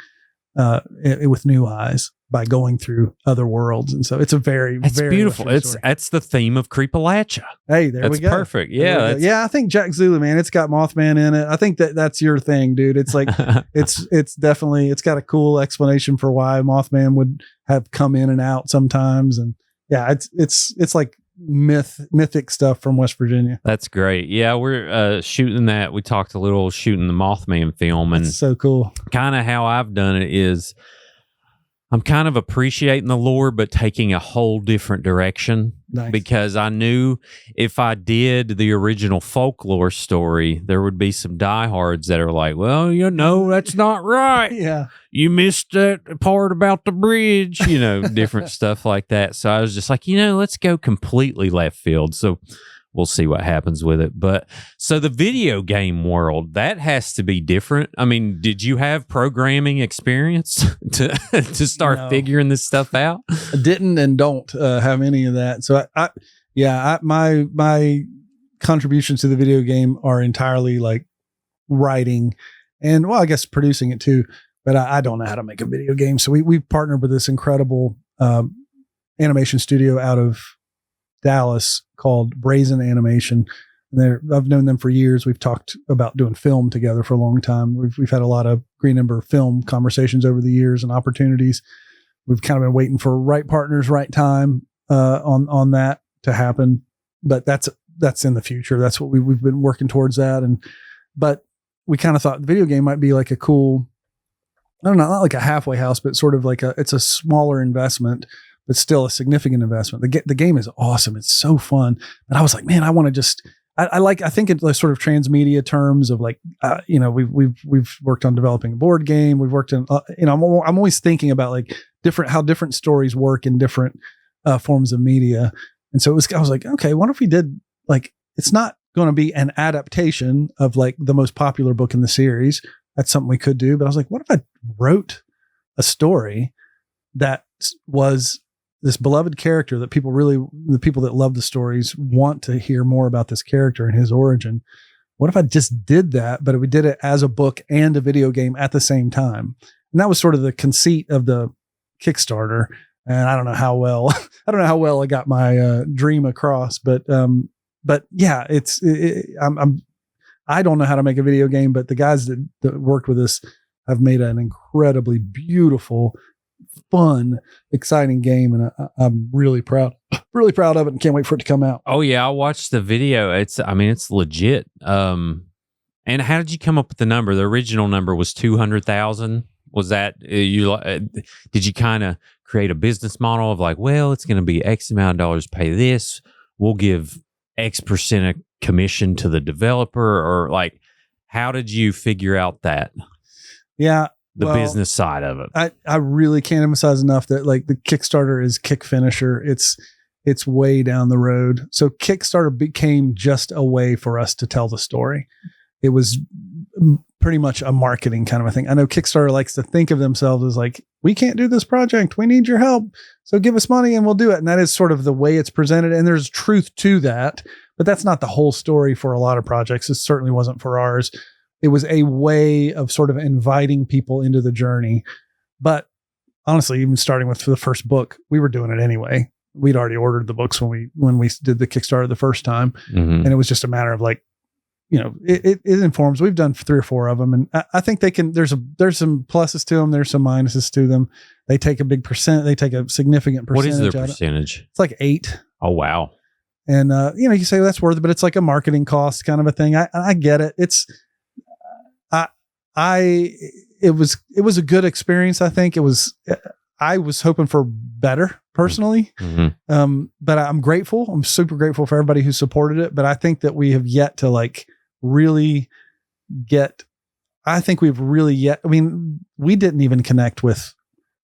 S1: with new eyes by going through other worlds. And so it's very
S2: beautiful. That's the theme of Creepalachia.
S1: Hey, we go.
S2: That's perfect. Yeah.
S1: Yeah. I think Jack Zulu, man, it's got Mothman in it. I think that's your thing, dude. It's like, it's definitely, it's got a cool explanation for why Mothman would have come in and out sometimes. And yeah, it's like mythic stuff from West Virginia.
S2: That's great. Yeah, we're shooting that. We talked a little shooting the Mothman film, and
S1: that's so cool.
S2: Kind of how I've done it is I'm kind of appreciating the lore, but taking a whole different direction.
S1: Nice.
S2: because I knew if I did the original folklore story, there would be some diehards that are like, well, that's not right.
S1: Yeah.
S2: You missed that part about the bridge, different stuff like that. So I was just like, let's go completely left field. So we'll see what happens with it. But so the video game world, that has to be different. I mean, did you have programming experience to start figuring this stuff out?
S1: I didn't and don't have any of that. So my contributions to the video game are entirely like writing and, well, I guess producing it too, but I don't know how to make a video game. So we've partnered with this incredible animation studio out of Dallas called Brazen Animation. And I've known them for years. We've talked about doing film together for a long time. We've had a lot of Green Ember film conversations over the years and opportunities. We've kind of been waiting for right partners, right time on that to happen. But that's in the future. That's what we've been working towards that. But we kind of thought the video game might be like a cool, I don't know, not like a halfway house, but sort of like it's a smaller investment, but still a significant investment. The game is awesome. It's so fun. And I was like, man, I want to just, I think in like sort of transmedia terms of like, we've worked on developing a board game. We've worked in, I'm always thinking about like how different stories work in different forms of media. And so I was like, okay, what if we did like, it's not going to be an adaptation of like the most popular book in the series. That's something we could do. But I was like, what if I wrote a story that was this beloved character that the people that love the stories want to hear more about this character and his origin. What if I just did that, but we did it as a book and a video game at the same time? And that was sort of the conceit of the Kickstarter. And I don't know how well I got my dream across, but yeah, I don't know how to make a video game, but the guys that worked with us have made an incredibly beautiful, fun, exciting game, and I'm really proud of it, and can't wait for it to come out.
S2: Oh yeah, I watched the video. It's legit. And how did you come up with the number? The original number was 200,000. Was that did you kind of create a business model of like, well, it's going to be X amount of dollars, pay this, we'll give X% of commission to the developer, or like, how did you figure out that?
S1: Yeah.
S2: The business side of it.
S1: I really can't emphasize enough that like the Kickstarter is kick finisher. It's way down the road. So Kickstarter became just a way for us to tell the story. It was pretty much a marketing kind of a thing. I know Kickstarter likes to think of themselves as like, we can't do this project. We need your help. So give us money and we'll do it. And that is sort of the way it's presented. And there's truth to that, but that's not the whole story for a lot of projects. It certainly wasn't for ours. It was a way of sort of inviting people into the journey. But honestly, even starting with the first book, we were doing it anyway. We'd already ordered the books when we did the Kickstarter the first time. Mm-hmm. And it was just a matter of like, it informs. We've done 3 or 4 of them. And I think they can, there's some pluses to them. There's some minuses to them. They take a big percent. They take a significant percentage.
S2: What is their percentage?
S1: It's like 8.
S2: Oh, wow.
S1: And, you say that's worth it, but it's like a marketing cost kind of a thing. I get it. It was a good experience. I think I was hoping for better personally. Mm-hmm. But I'm grateful. I'm super grateful for everybody who supported it. But I think that we have yet to like really we didn't even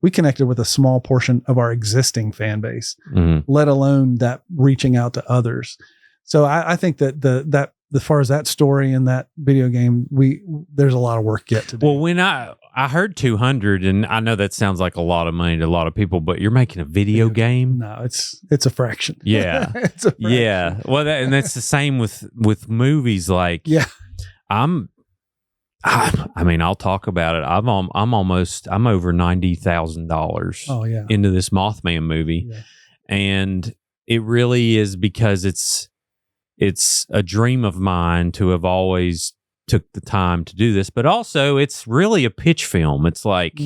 S1: we connected with a small portion of our existing fan base, mm-hmm. let alone that reaching out to others. So I think that as far as that story and that video game, there's a lot of work yet to do.
S2: Well, when I heard 200, and I know that sounds like a lot of money to a lot of people, but you're making a video game?
S1: No, it's a fraction.
S2: Yeah.
S1: It's a fraction.
S2: Yeah. Well, that's the same with movies. Like,
S1: yeah,
S2: I'll talk about it. I'm over $90,000 into this Mothman movie. Yeah. And it really is because it's a dream of mine to have always took the time to do this, but also it's really a pitch film. It's like,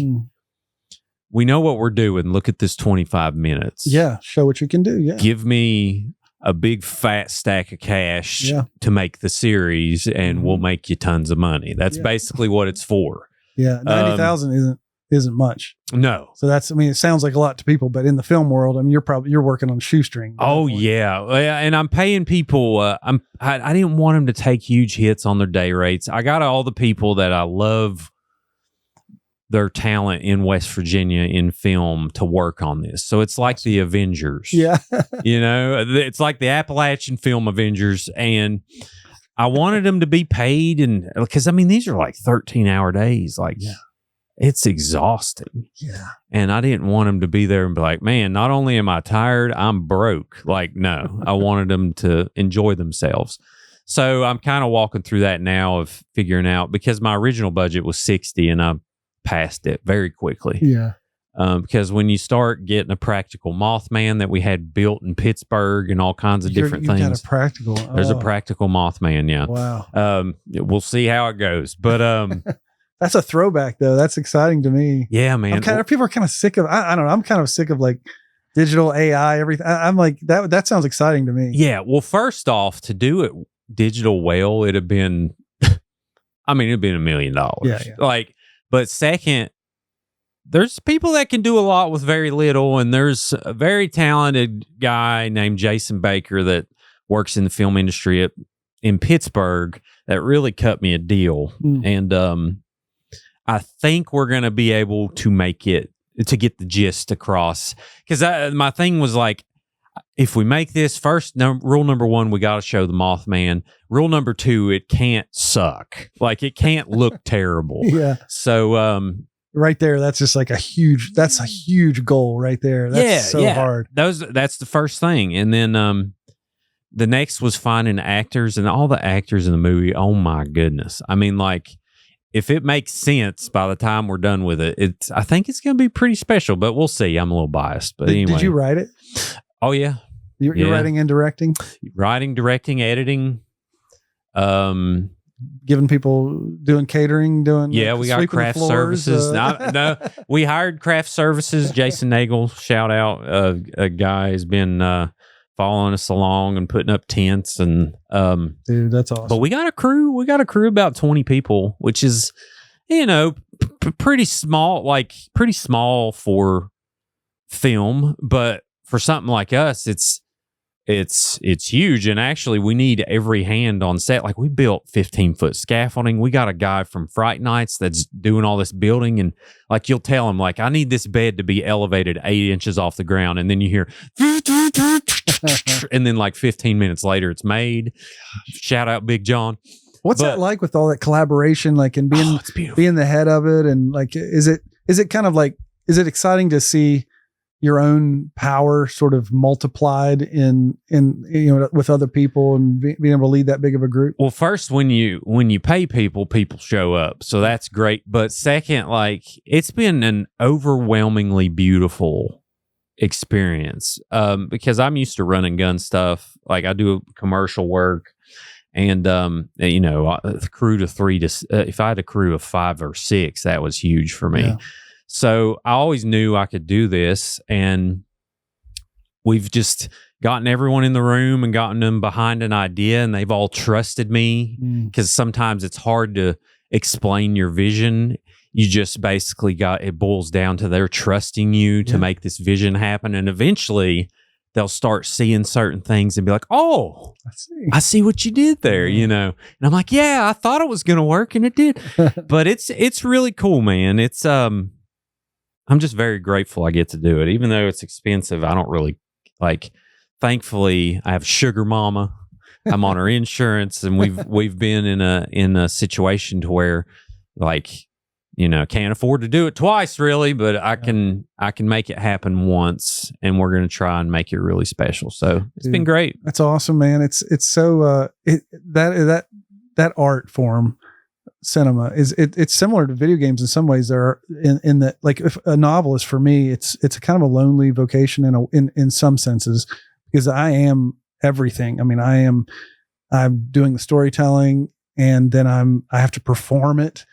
S2: we know what we're doing. Look at this 25 minutes.
S1: Yeah. Show what you can do. Yeah.
S2: Give me a big fat stack of cash to make the series and we'll make you tons of money. That's basically what it's for.
S1: Yeah. 90,000 isn't much.
S2: No.
S1: So that's, I mean, it sounds like a lot to people, but in the film world, I mean, you're working on a shoestring.
S2: Oh yeah. And I'm paying people. I didn't want them to take huge hits on their day rates. I got all the people that I love their talent in West Virginia in film to work on this. So it's like the Avengers.
S1: Yeah.
S2: It's like the Appalachian film Avengers. And I wanted them to be paid. And because, I mean, these are like 13-hour days. Like, it's exhausting.
S1: Yeah.
S2: And I didn't want them to be there and be like, man, not only am I tired, I'm broke. Like, no, I wanted them to enjoy themselves. So I'm kind of walking through that now of figuring out, because my original budget was 60 and I passed it very quickly.
S1: Yeah.
S2: Because when you start getting a practical Mothman that we had built in Pittsburgh and all kinds of different things.
S1: Got a practical.
S2: There's a practical Mothman. Yeah.
S1: Wow.
S2: We'll see how it goes, but,
S1: that's a throwback though. That's exciting to me.
S2: Yeah, man.
S1: People are kind of sick of, I don't know. I'm kind of sick of like digital AI, everything. I'm like, that sounds exciting to me.
S2: Yeah. Well, first off, to do it digital well, it'd have been, I mean, it'd been $1 million.
S1: Yeah.
S2: Like, but second, there's people that can do a lot with very little. And there's a very talented guy named Jason Baker that works in the film industry in Pittsburgh that really cut me a deal. And, I think we're going to be able to make it, to get the gist across. Because my thing was like, if we make this rule number one, we got to show the Mothman. Rule number two, it can't suck. Like, it can't look terrible.
S1: Yeah.
S2: So,
S1: right there, that's just like a huge goal right there. That's so hard.
S2: That's the first thing. And then the next was finding actors, and all the actors in the movie. Oh my goodness. I mean, like, if it makes sense by the time we're done with it, I think it's going to be pretty special, but we'll see. I'm a little biased, but anyway.
S1: Did you write it?
S2: Oh yeah.
S1: You're writing and directing?
S2: Writing, directing, editing.
S1: Giving people, doing catering,
S2: we got craft services. No, we hired craft services. Jason Nagel, shout out. A guy has been following us along and putting up tents, and
S1: dude, that's awesome.
S2: But we got a crew about 20 people, which is, pretty small for film, but for something like us, it's huge. And actually, we need every hand on set. Like, we built 15-foot scaffolding. We got a guy from Fright Nights that's doing all this building, and like, you'll tell him, like, I need this bed to be elevated 8 inches off the ground, and then you hear and then like 15 minutes later it's made. Shout out Big John.
S1: What's that like with all that collaboration, like, and being the head of it, and like, is it kind of like, is it exciting to see your own power sort of multiplied in with other people, and being able to lead that big of a group?
S2: Well, first, when you pay people show up, so that's great. But second, like, it's been an overwhelmingly beautiful experience, because I'm used to running gun stuff. Like, I do commercial work, and a crew to 3 to if I had a crew of 5 or 6, that was huge for me. Yeah. So I always knew I could do this, and we've just gotten everyone in the room and gotten them behind an idea, and they've all trusted me, because sometimes it's hard to explain your vision. You just basically it boils down to their trusting you to make this vision happen. And eventually they'll start seeing certain things and be like, oh, I see what you did there, And I'm like, yeah, I thought it was going to work, and it did. But it's really cool, man. It's, I'm just very grateful I get to do it. Even though it's expensive, I don't really thankfully I have sugar mama. I'm on her insurance, and we've been in a situation to where, like, can't afford to do it twice, really, but I can make it happen once, and we're going to try and make it really special. So it's been great.
S1: That's awesome, man. It's so that art form, cinema, it's similar to video games in some ways. There are in that, like, if a novelist, for me, it's a kind of a lonely vocation in some senses, because I am everything. I mean, I'm doing the storytelling, and then I have to perform it.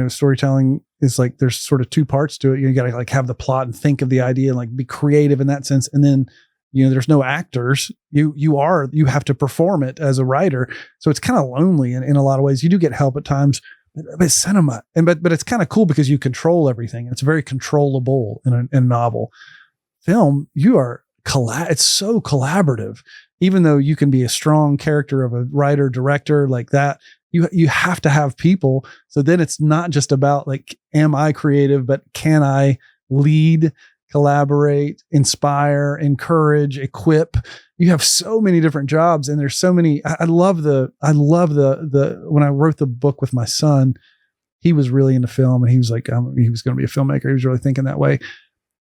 S1: Storytelling is like, there's sort of 2 parts to it. You got to like have the plot and think of the idea and like be creative in that sense. And then, there's no actors. You have to perform it as a writer. So it's kind of lonely in a lot of ways. You do get help at times, But cinema, but it's kind of cool because you control everything. It's very controllable in a novel. Film, you are it's so collaborative. Even though you can be a strong character of a writer, director like that, you have to have people. So then it's not just about like, am I creative, but can I lead, collaborate, inspire, encourage, equip? You have so many different jobs, and there's so many. I love the when I wrote the book with my son, he was really into film, and he was like, he was going to be a filmmaker. He was really thinking that way.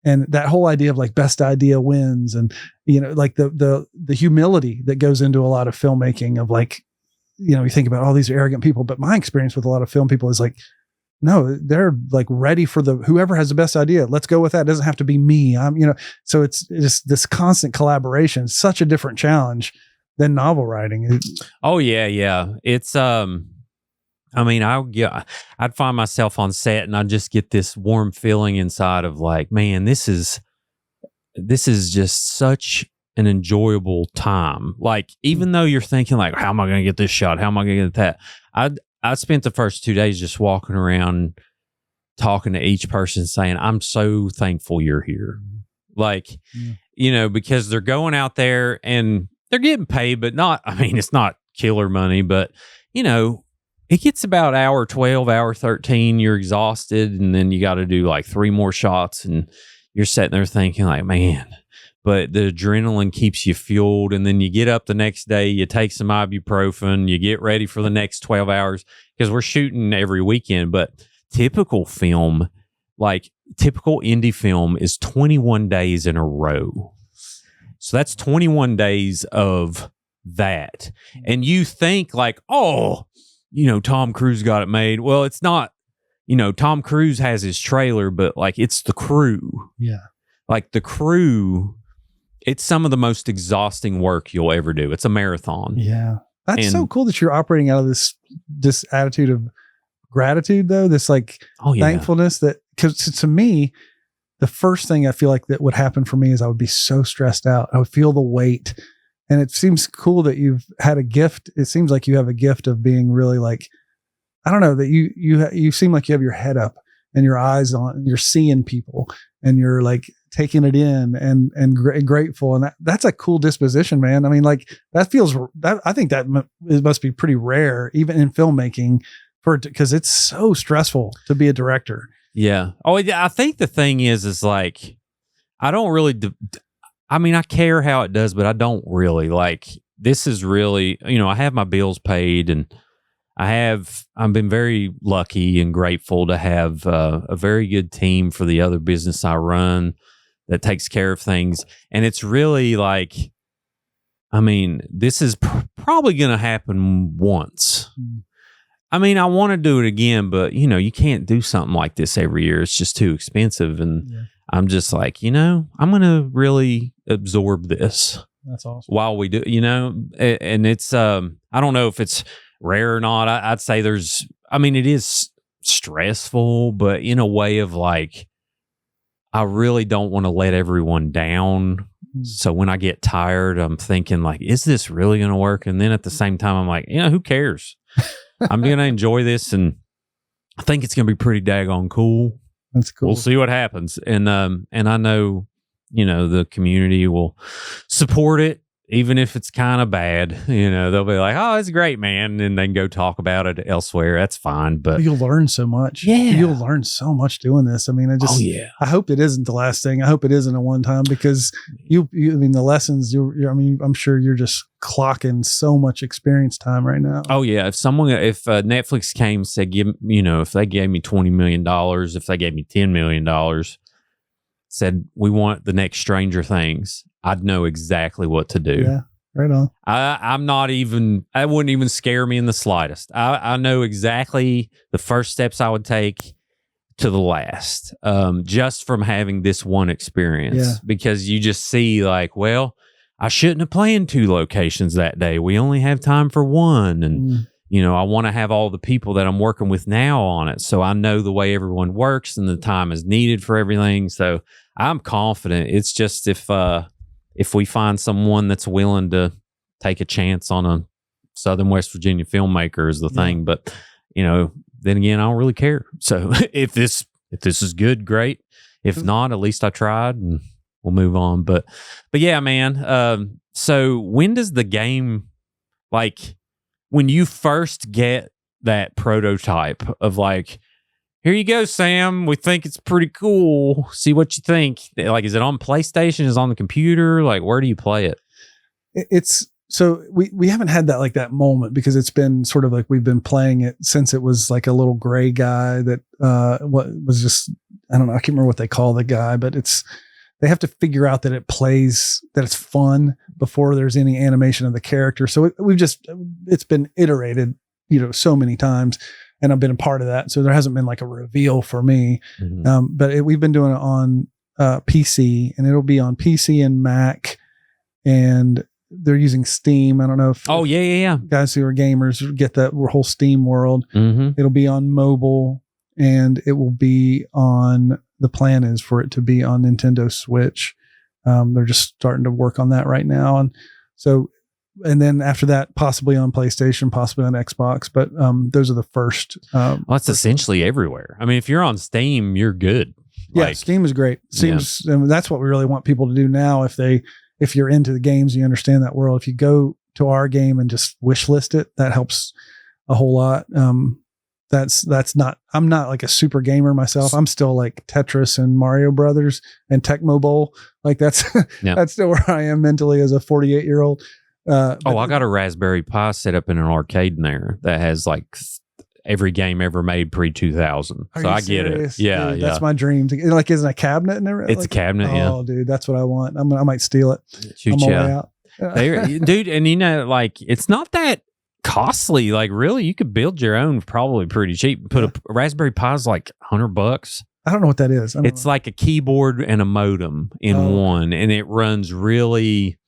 S1: And that whole idea of like best idea wins, and, you know, like the humility that goes into a lot of filmmaking of like, you know, you think about all these arrogant people, but my experience with a lot of film people is like, no, they're like ready for whoever has the best idea. Let's go with that. It doesn't have to be me. So it's just this constant collaboration, such a different challenge than novel writing.
S2: Oh yeah. Yeah. It's, I mean, I'd find myself on set and I'd just get this warm feeling inside of like, man, this is just such an enjoyable time. Like, even though you're thinking like, how am I going to get this shot? How am I going to get that? I spent the first 2 days just walking around talking to each person saying, I'm so thankful you're here. Like, you know, because they're going out there and they're getting paid, but not, I mean, it's not killer money, but, you know, it gets about hour 12, hour 13, you're exhausted, and then you got to do like 3 more shots, and you're sitting there thinking like, man, but the adrenaline keeps you fueled. And then you get up the next day, you take some ibuprofen, you get ready for the next 12 hours, because we're shooting every weekend. But typical film, like typical indie film, is 21 days in a row. So that's 21 days of that. And you think like, oh, you know, Tom Cruise got it made. Well, it's not, you know, Tom Cruise has his trailer, but like, it's the crew.
S1: Yeah. Like
S2: the crew, it's some of the most exhausting work you'll ever do. It's a marathon.
S1: Yeah. That's so cool that you're operating out of this attitude of gratitude, though. This like thankfulness that, because to me, the first thing I feel like that would happen for me is I would be so stressed out. I would feel the weight. And it seems cool that you've had a gift. It seems like you have a gift of being really like, I don't know, that you seem like you have your head up and your eyes on, you're seeing people and you're like taking it in and grateful. And that's a cool disposition, man. I mean, like I think that it must be pretty rare, even in filmmaking, because it's so stressful to be a director.
S2: Yeah. Oh, I think the thing is I'm don't really, I mean, I care how it does, but I don't really. Like, this is really, you know, I have my bills paid, and I've been very lucky and grateful to have a very good team for the other business I run that takes care of things. And it's really like, I mean, this is probably going to happen once. I mean, I want to do it again, but, you know, you can't do something like this every year. It's just too expensive. And I'm just like, you know, I'm going to really absorb this.
S1: That's awesome.
S2: While we do, you know, and it's, I don't know if it's rare or not. I'd say it is stressful, but in a way of like, I really don't want to let everyone down. So when I get tired, I'm thinking like, is this really going to work? And then at the same time, I'm like, you know, who cares? I'm going to enjoy this. And I think it's going to be pretty daggone cool.
S1: That's cool.
S2: We'll see what happens. And I know, you know, the community will support it, even if it's kind of bad. You know, they'll be like, oh, it's great, man. And they can go talk about it elsewhere. That's fine. But
S1: you'll learn so much.
S2: Yeah.
S1: You'll learn so much doing this. I mean, I hope it isn't the last thing. I hope it isn't a one time, because I mean, the lessons I'm sure you're just clocking so much experience time right now.
S2: Oh yeah. If Netflix came and said, if they gave me $20 million, if they gave me $10 million, said, we want the next Stranger Things, I'd know exactly what to do.
S1: Yeah, right on.
S2: That wouldn't even scare me in the slightest. I know exactly the first steps I would take to the last, just from having this one experience, because you just see like, well, I shouldn't have planned 2 locations that day. We only have time for one. And, you know, I want to have all the people that I'm working with now on it. So I know the way everyone works and the time is needed for everything. So I'm confident. It's just if we find someone that's willing to take a chance on a Southern West Virginia filmmaker is the thing. But, you know, then again, I don't really care. So if this is good, great. If not, at least I tried, and we'll move on. But yeah, man. So when does the game, like, when you first get that prototype of like, here you go, Sam, we think it's pretty cool, see what you think. Like, is it on PlayStation? Is it on the computer? Like, where do you play it?
S1: It's so we haven't had that moment because it's been sort of like we've been playing it since it was like a little gray guy that what was just, I don't know, I can't remember what they call the guy, but they have to figure out that it plays, that it's fun before there's any animation of the character. So it's been iterated, so many times, and I've been a part of that. So there hasn't been like a reveal for me.
S2: Mm-hmm.
S1: But we've been doing it on PC, and it'll be on PC and Mac, and they're using Steam. I don't know if
S2: yeah.
S1: guys who are gamers get that whole Steam world.
S2: Mm-hmm.
S1: It'll be on mobile, and it will be on, the plan is for it to be on Nintendo Switch. They're just starting to work on that right now. And then after that, possibly on PlayStation, possibly on Xbox, but those are the first.
S2: That's essentially everywhere. I mean, if you're on Steam, you're good.
S1: Yeah, Steam is great. And that's what we really want people to do now. If you're into the games, you understand that world. If you go to our game and just wish list it, that helps a whole lot. That's not, I'm not like a super gamer myself. I'm still like Tetris and Mario Brothers and Tecmo Bowl. Like that's still where I am mentally as a 48-year-old.
S2: I got a Raspberry Pi set up in an arcade in there that has like every game ever made pre-2000. So I get it. Yeah,
S1: dude, that's my dream. Like, isn't a cabinet and everything?
S2: It's a cabinet, yeah.
S1: Oh, dude, that's what I want. I might steal it.
S2: Shoot,
S1: on my way out.
S2: Dude, and like, it's not that costly. Like, really, you could build your own probably pretty cheap. Put a Raspberry Pi's like $100.
S1: I don't know what that is.
S2: It's like a keyboard and a modem in one, and it runs really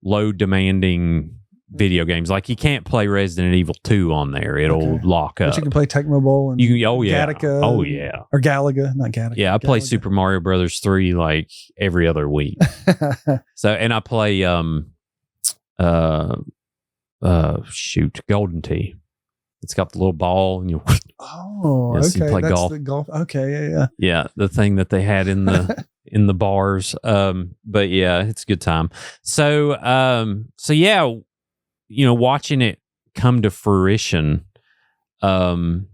S2: low demanding video games. Like, you can't play Resident Evil 2 on there. It'll lock up.
S1: But you can play Tecmo Bowl and Gattaca.
S2: Oh, yeah.
S1: Or Galaga, not Gattaca.
S2: Yeah, I play Super Mario Brothers 3 like every other week. So, and I play Golden Tee. It's got the little ball and you
S1: okay.
S2: You play
S1: That's
S2: golf.
S1: The golf. Okay, yeah.
S2: Yeah, the thing that they had in the in the bars. But yeah, it's a good time. So yeah, watching it come to fruition. And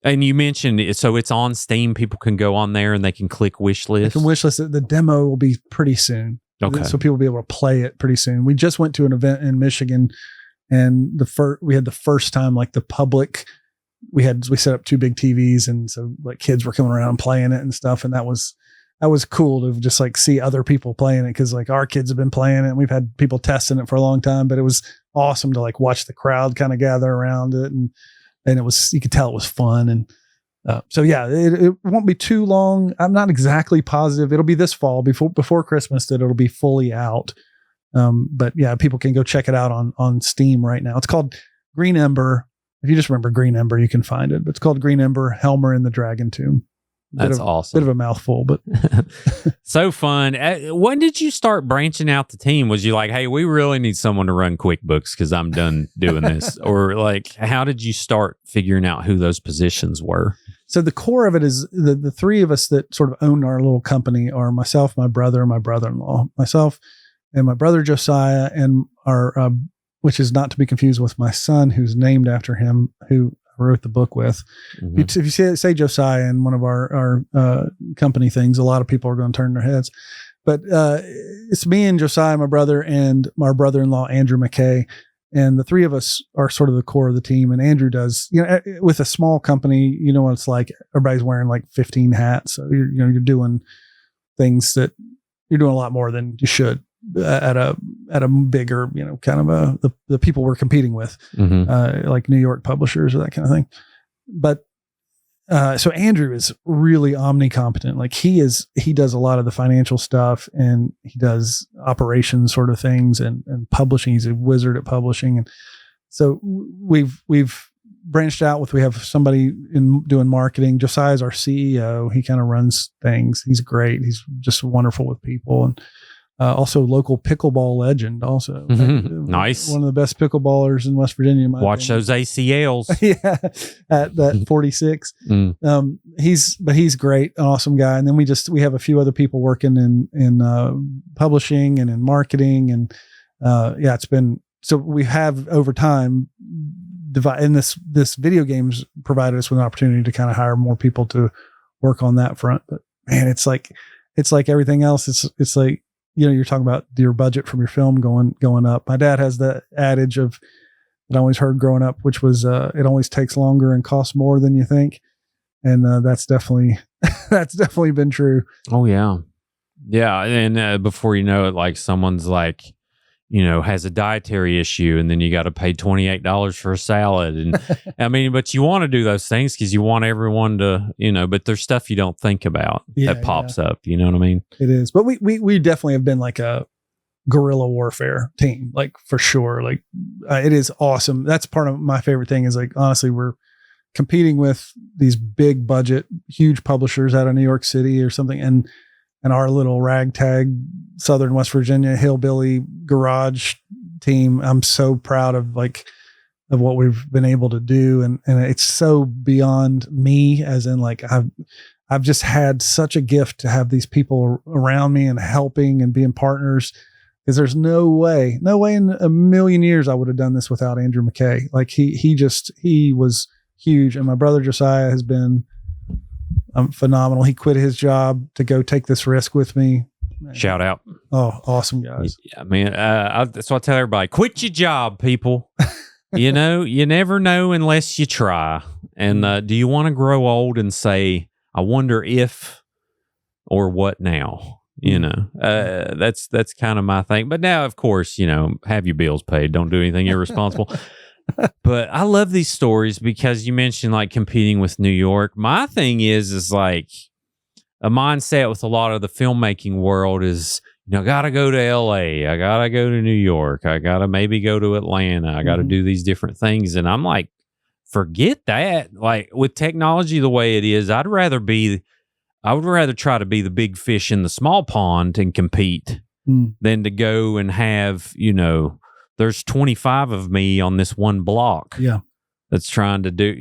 S2: you mentioned it, so it's on Steam. People can go on there and they can click wish list.
S1: They can wish list it. The demo will be pretty soon.
S2: Okay.
S1: So people will be able to play it pretty soon. We just went to an event in Michigan, and we had the first time, like, the public, we set up 2 big TVs, and so like kids were coming around playing it and stuff. And that was cool to just like see other people playing it. Cause like our kids have been playing it and we've had people testing it for a long time, but it was awesome to like watch the crowd kind of gather around it. And it was, you could tell it was fun. And so yeah, it won't be too long. I'm not exactly positive. It'll be this fall before Christmas that it'll be fully out. But yeah, people can go check it out on Steam right now. It's called Green Ember. If you just remember Green Ember, you can find it. But it's called Green Ember, Helmer in the Dragon Tomb.
S2: That's awesome.
S1: Bit of a mouthful, but
S2: so fun. When did you start branching out the team? Was you like, hey, we really need someone to run QuickBooks because I'm done doing this? Or like, how did you start figuring out who those positions were?
S1: So the core of it is the 3 of us that sort of own our little company are myself, my brother, and my brother-in-law. Myself and my brother Josiah, and our which is not to be confused with my son, who's named after him, who I wrote the book with. Mm-hmm. If you say Josiah in one of our company things, a lot of people are going to turn their heads. But it's me and Josiah, my brother, and my brother-in-law, Andrew McKay. And the 3 of us are sort of the core of the team. And Andrew does, with a small company, what it's like. Everybody's wearing like 15 hats. So you're doing things that you're doing a lot more than you should at a bigger, kind of the people we're competing with, like New York publishers or that kind of thing. But so Andrew is really omnicompetent. Like he does a lot of the financial stuff, and he does operations sort of things and publishing. He's a wizard at publishing. And so we've branched out we have somebody in doing marketing. Josiah's our CEO. He kind of runs things. He's great. He's just wonderful with people. And Also local pickleball legend also.
S2: Nice.
S1: One of the best pickleballers in West Virginia. In my
S2: Watch
S1: opinion.
S2: those ACLs.
S1: Yeah. At that 46. He's great. An awesome guy. And then we have a few other people working in publishing and in marketing. And it's been, so we have over time and this video games provided us with an opportunity to kind of hire more people to work on that front. But man, it's like everything else. It's like, you're talking about your budget from your film going up. My dad has that adage that I always heard growing up, which was, it always takes longer and costs more than you think. And, that's definitely been true.
S2: Oh yeah. Yeah. And, before you know it, like someone's like, has a dietary issue, and then you got to pay $28 for a salad. And I mean, but you want to do those things because you want everyone to, but there's stuff you don't think about that pops up. You know what I mean?
S1: It is. But we definitely have been like a guerrilla warfare team, like for sure. Like it is awesome. That's part of my favorite thing is like, honestly, we're competing with these big budget, huge publishers out of New York City or something. And our little ragtag Southern West Virginia hillbilly garage team, I'm so proud of what we've been able to do. And it's so beyond me, as in like, I've just had such a gift to have these people around me and helping and being partners, because there's no way in a million years I would have done this without Andrew McKay. Like he was huge. And my brother Josiah has been phenomenal. He quit his job to go take this risk with me.
S2: Shout out.
S1: Oh, awesome guys.
S2: Yeah, man. That's what I tell everybody. Quit your job, people. You never know unless you try. And do you want to grow old and say, I wonder if or what now? That's kind of my thing. But now, of course, have your bills paid. Don't do anything irresponsible. But I love these stories because you mentioned like competing with New York. My thing is like a mindset with a lot of the filmmaking world is, I got to go to LA. I got to go to New York. I got to maybe go to Atlanta. I got to do these different things. And I'm like, forget that. Like with technology the way it is, I would rather try to be the big fish in the small pond and compete than to go and have, there's 25 of me on this one block. Yeah. That's trying to do,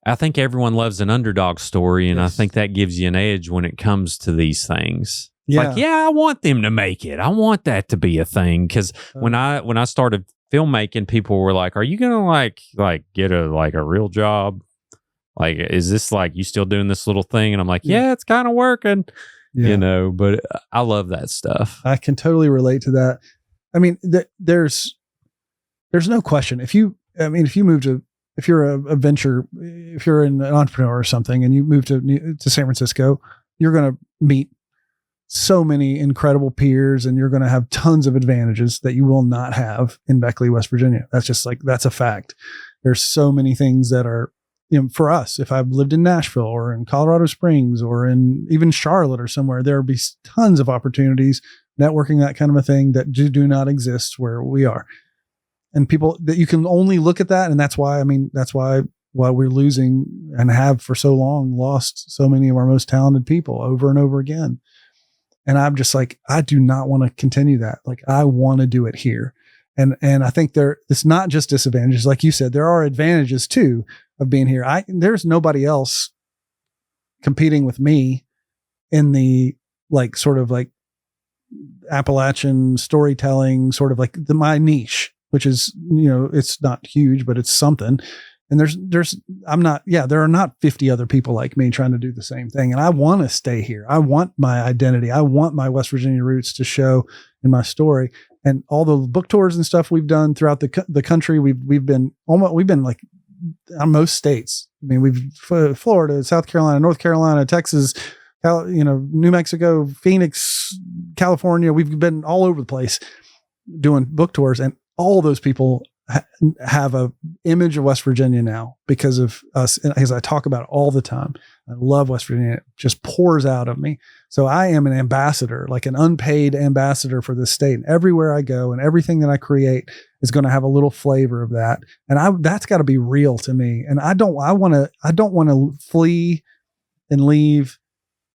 S2: I think everyone loves an underdog story. And yes. I think that gives you an edge when it comes to these things. Yeah. Like, I want them to make it. I want that to be a thing. Cause when I started filmmaking, people were like, are you going to like get a real job? Like, is this like, you still doing this little thing? And I'm like, yeah it's kind of working, but I love that stuff. I can totally relate to that. I mean, there's no question. If you're a venture, if you're an entrepreneur or something, and you move to San Francisco, you're going to meet so many incredible peers, and you're going to have tons of advantages that you will not have in Beckley, West Virginia. That's just that's a fact. There's so many things that are, for us, if I've lived in Nashville or in Colorado Springs or in even Charlotte or somewhere, there will be tons of opportunities, networking, that kind of a thing that do not exist where we are. And people that you can only look at that. And that's why we're losing and have for so long lost so many of our most talented people over and over again. And I'm just like, I do not want to continue that. Like, I want to do it here. And I think it's not just disadvantages. Like you said, there are advantages too of being here. There's nobody else competing with me in the sort of Appalachian storytelling, sort of my niche, which is, it's not huge, but it's something. And there are not 50 other people like me trying to do the same thing. And I want to stay here. I want my identity. I want my West Virginia roots to show in my story. And all the book tours and stuff we've done throughout the country, we've been on most states. I mean, we've Florida, South Carolina, North Carolina, Texas, New Mexico, Phoenix, California. We've been all over the place doing book tours, and all those people have a image of West Virginia now because of us. And as I talk about it all the time, I love West Virginia. It just pours out of me. So I am an ambassador, like an unpaid ambassador for this state. And everywhere I go and everything that I create is going to have a little flavor of that. And that's got to be real to me. And I don't want to flee and leave.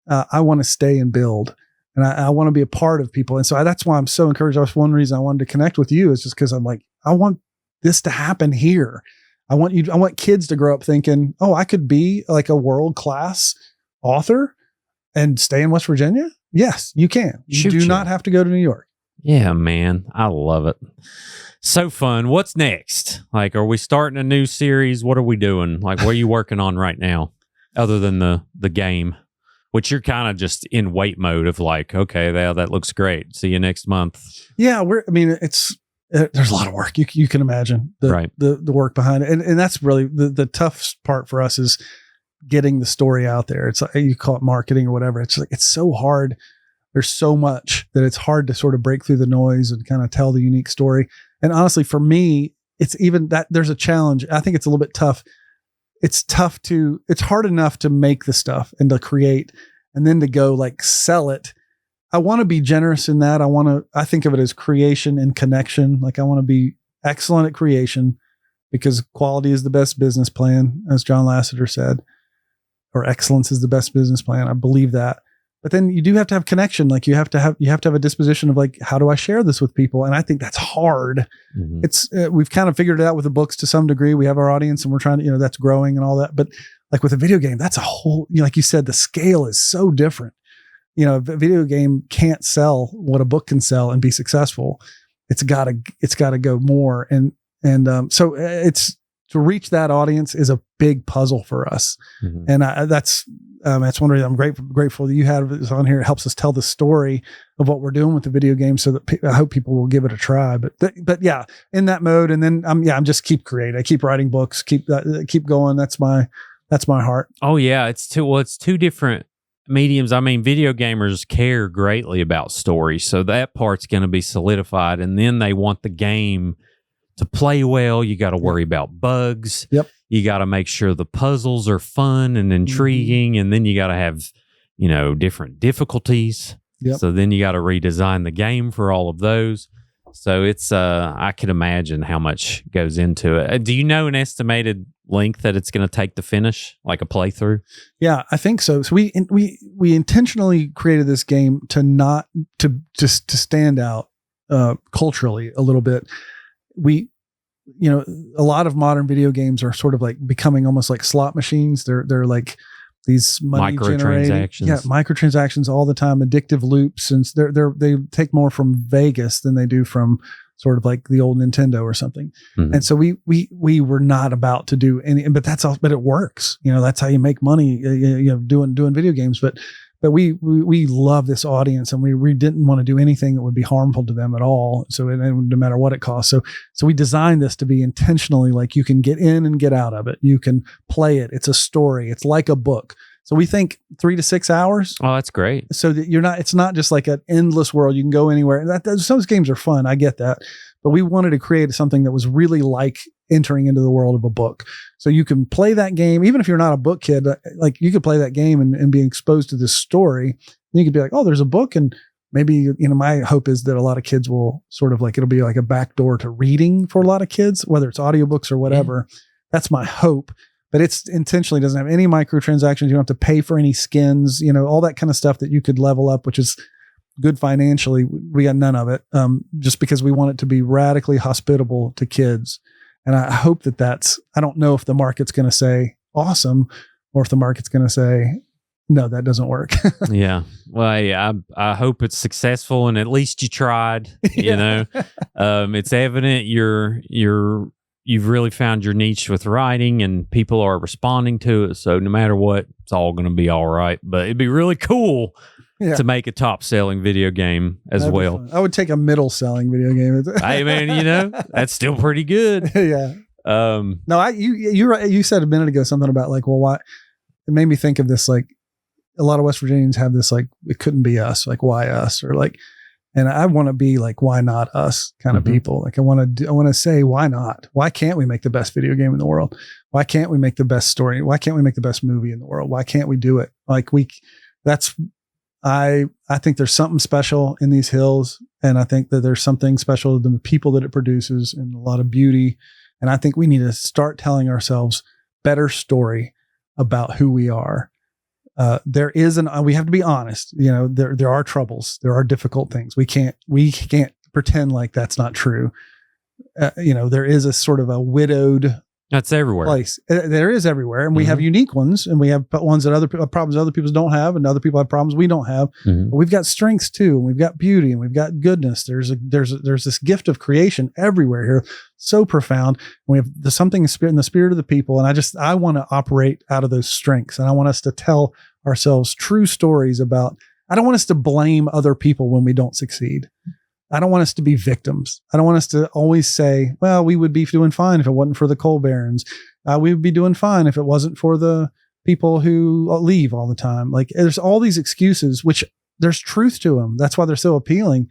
S2: I want to stay and build.
S1: And I want to be a part of people. And so that's why I'm so encouraged. That's one reason I wanted to connect with you, is just because I'm like, I want this to happen here. I want kids to grow up thinking, oh, I could be like a world-class author and stay in West Virginia. Yes, you can. You do not have to go to New York.
S2: Yeah, man. I love it. So fun. What's next? Like, are we starting a new series? What are we doing? Like, what are you working on right now other than the game, which you're kind of just in wait mode of like, okay, that looks great. See you next month.
S1: Yeah. There's a lot of work. You can imagine the work behind it. And that's really the tough part for us, is getting the story out there. It's like, you call it marketing or whatever. It's like, it's so hard. There's so much that it's hard to sort of break through the noise and kind of tell the unique story. And honestly, for me, it's even that there's a challenge. I think it's a little bit tough. It's hard enough to make the stuff and to create, and then to go like sell it. I want to be generous in that. I think of it as creation and connection. Like, I want to be excellent at creation, because quality is the best business plan, as John Lasseter said, or excellence is the best business plan. I believe that. But then you do have to have connection. Like, you have to have a disposition of like, how do I share this with people? And I think that's hard. Mm-hmm. It's we've kind of figured it out with the books to some degree. We have our audience and we're trying to, that's growing and all that. But like with a video game, that's a whole, like you said, the scale is so different. A video game can't sell what a book can sell and be successful. It's gotta go more. So it's, to reach that audience is a big puzzle for us. Mm-hmm. And that's one reason I'm grateful that you have this on here. It helps us tell the story of what we're doing with the video game, so that I hope people will give it a try. But yeah, in that mode. And then I'm just keep creating. I keep writing books, keep going. That's my heart.
S2: Oh yeah. It's two different mediums. I mean, video gamers care greatly about story. So that part's going to be solidified. And then they want the game to play well. You got to worry about bugs.
S1: Yep.
S2: You got to make sure the puzzles are fun and intriguing. Mm-hmm. And then you got to have, different difficulties.
S1: Yep.
S2: So then you got to redesign the game for all of those. So it's, I can imagine how much goes into it. Do you know an estimated length that it's going to take to finish, like a playthrough?
S1: Yeah, I think so. So we intentionally created this game to stand out culturally a little bit. A lot of modern video games are sort of like becoming almost like slot machines. They're like these money
S2: microtransactions.
S1: Yeah, microtransactions all the time, addictive loops, and they take more from Vegas than they do from sort of like the old Nintendo or something. Mm-hmm. And so we were not about to do any, but that's all. But it works. That's how you make money. Doing video games, but we love this audience, and we didn't want to do anything that would be harmful to them at all. So no matter what it costs. So we designed this to be intentionally like, you can get in and get out of it. You can play it. It's a story. It's like a book. So we think 3 to 6 hours.
S2: Oh, that's great.
S1: So that it's not just like an endless world. You can go anywhere. Some games are fun. I get that. But we wanted to create something that was really like entering into the world of a book. So you can play that game, even if you're not a book kid, like you could play that game and be exposed to this story. And you could be like, oh, there's a book. And maybe, my hope is that a lot of kids will sort of like, it'll be like a backdoor to reading for a lot of kids, whether it's audiobooks or whatever. Yeah. That's my hope. But it's intentionally doesn't have any microtransactions. You don't have to pay for any skins, all that kind of stuff that you could level up, which is good financially. We got none of it, just because we want it to be radically hospitable to kids. And I hope I don't know if the market's going to say awesome, or if the market's going to say, no, that doesn't work.
S2: Yeah. Well, yeah, I hope it's successful, and at least you tried, it's evident you've really found your niche with writing, and people are responding to it. So no matter what, it's all going to be all right. But it'd be really cool to make a top-selling video game as well.
S1: I would take a middle-selling video game.
S2: Hey, man, that's still pretty good.
S1: Yeah. No, you're right. You said a minute ago something about like, well, why? It made me think of this, like, a lot of West Virginians have this, like, it couldn't be us, like, why us? Or like, and I want to be like, why not us kind of people? Like, I want to say, why not? Why can't we make the best video game in the world? Why can't we make the best story? Why can't we make the best movie in the world? Why can't we do it? Like I think there's something special in these hills, and I think that there's something special in the people that it produces, and a lot of beauty. And I think we need to start telling ourselves better story about who we are. There is we have to be honest. There are troubles. There are difficult things. We can't pretend like that's not true. There is a sort of a widowed
S2: That's everywhere.
S1: place. There is everywhere. And we have unique ones, and we have ones that problems other people don't have, and other people have problems we don't have. But we've got strengths too. And we've got beauty, and we've got goodness. There's this gift of creation everywhere here. So profound. We have something in the spirit of the people. And I want to operate out of those strengths. And I want us to tell ourselves true stories about, I don't want us to blame other people when we don't succeed. I don't want us to be victims. I don't want us to always say, well, we would be doing fine if it wasn't for the coal barons. We would be doing fine if it wasn't for the people who leave all the time. Like, there's all these excuses, which there's truth to them. That's why they're so appealing.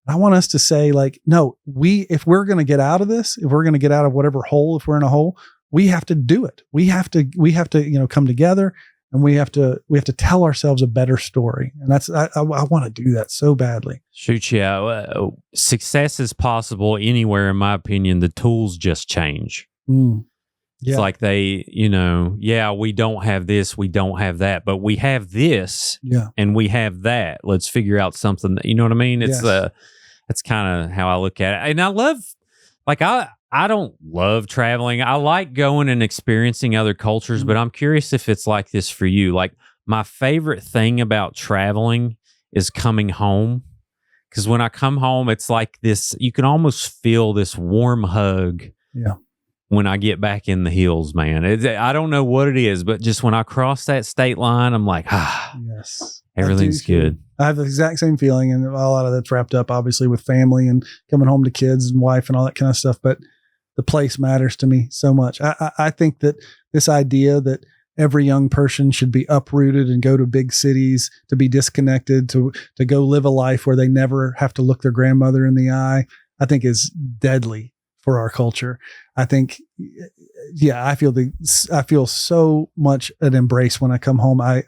S1: I want us to say, like, no, if we're going to get out of this, if we're going to get out of whatever hole, if we're in a hole, we have to do it. We have to, come together. And we have to tell ourselves a better story. And I want to do that so badly.
S2: Shoot, yeah. Success is possible anywhere, in my opinion. The tools just change. Yeah. It's like we don't have this, we don't have that, but we have this and we have that. Let's figure out something that, you know what I mean? It's that's kind of how I look at it. And I love, like, I don't love traveling. I like going and experiencing other cultures, but I'm curious if it's like this for you. Like, my favorite thing about traveling is coming home. Because when I come home, it's like this, you can almost feel this warm hug.
S1: Yeah.
S2: When I get back in the hills, man. I don't know what it is, but just when I cross that state line, I'm like,
S1: yes,
S2: everything's good.
S1: I have the exact same feeling. And a lot of that's wrapped up, obviously, with family and coming home to kids and wife and all that kind of stuff. But the place matters to me so much. I think that this idea that every young person should be uprooted and go to big cities to be disconnected, to go live a life where they never have to look their grandmother in the eye, I think is deadly for our culture. I think, I feel so much an embrace when I come home. And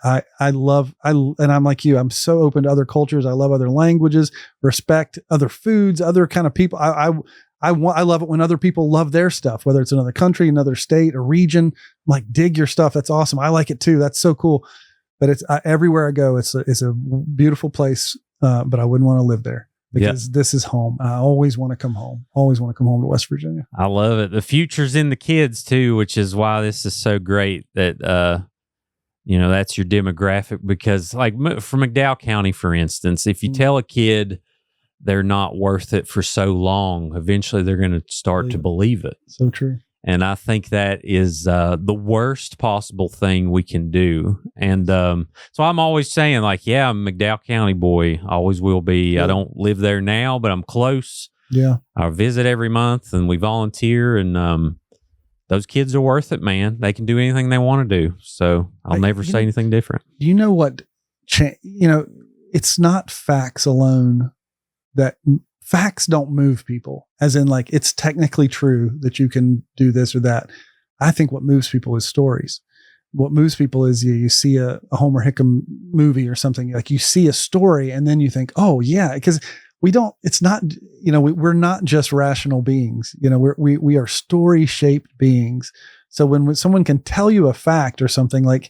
S1: I'm like you, I'm so open to other cultures. I love other languages, respect other foods, other kind of people. I love it when other people love their stuff, whether it's another country, another state, a region. I'm like, dig your stuff. That's awesome. I like it too. That's so cool. But it's everywhere I go, it's a beautiful place. But I wouldn't want to live there because this is home. I always want to come home. Always want to come home to West Virginia.
S2: I love it. The future's in the kids too, which is why this is so great that, that's your demographic. Because, like, for McDowell County, for instance, if you tell a kid they're not worth it for so long, eventually they're going to start to believe it.
S1: So true.
S2: And I think that is the worst possible thing we can do. And so I'm always saying, like, I'm a McDowell County boy, always will be. I don't live there now, but I'm close.
S1: Yeah.
S2: I visit every month and we volunteer, and those kids are worth it, man. They can do anything they want to do. So I'll never say anything different.
S1: You know what? It's not facts alone. That facts don't move people, as in, like, it's technically true that you can do this or that. I think what moves people is stories. What moves people is you see a Homer Hickam movie or something, like you see a story and then you think, oh yeah, because it's not, we're not just rational beings, we are story shaped beings. So when someone can tell you a fact or something, like,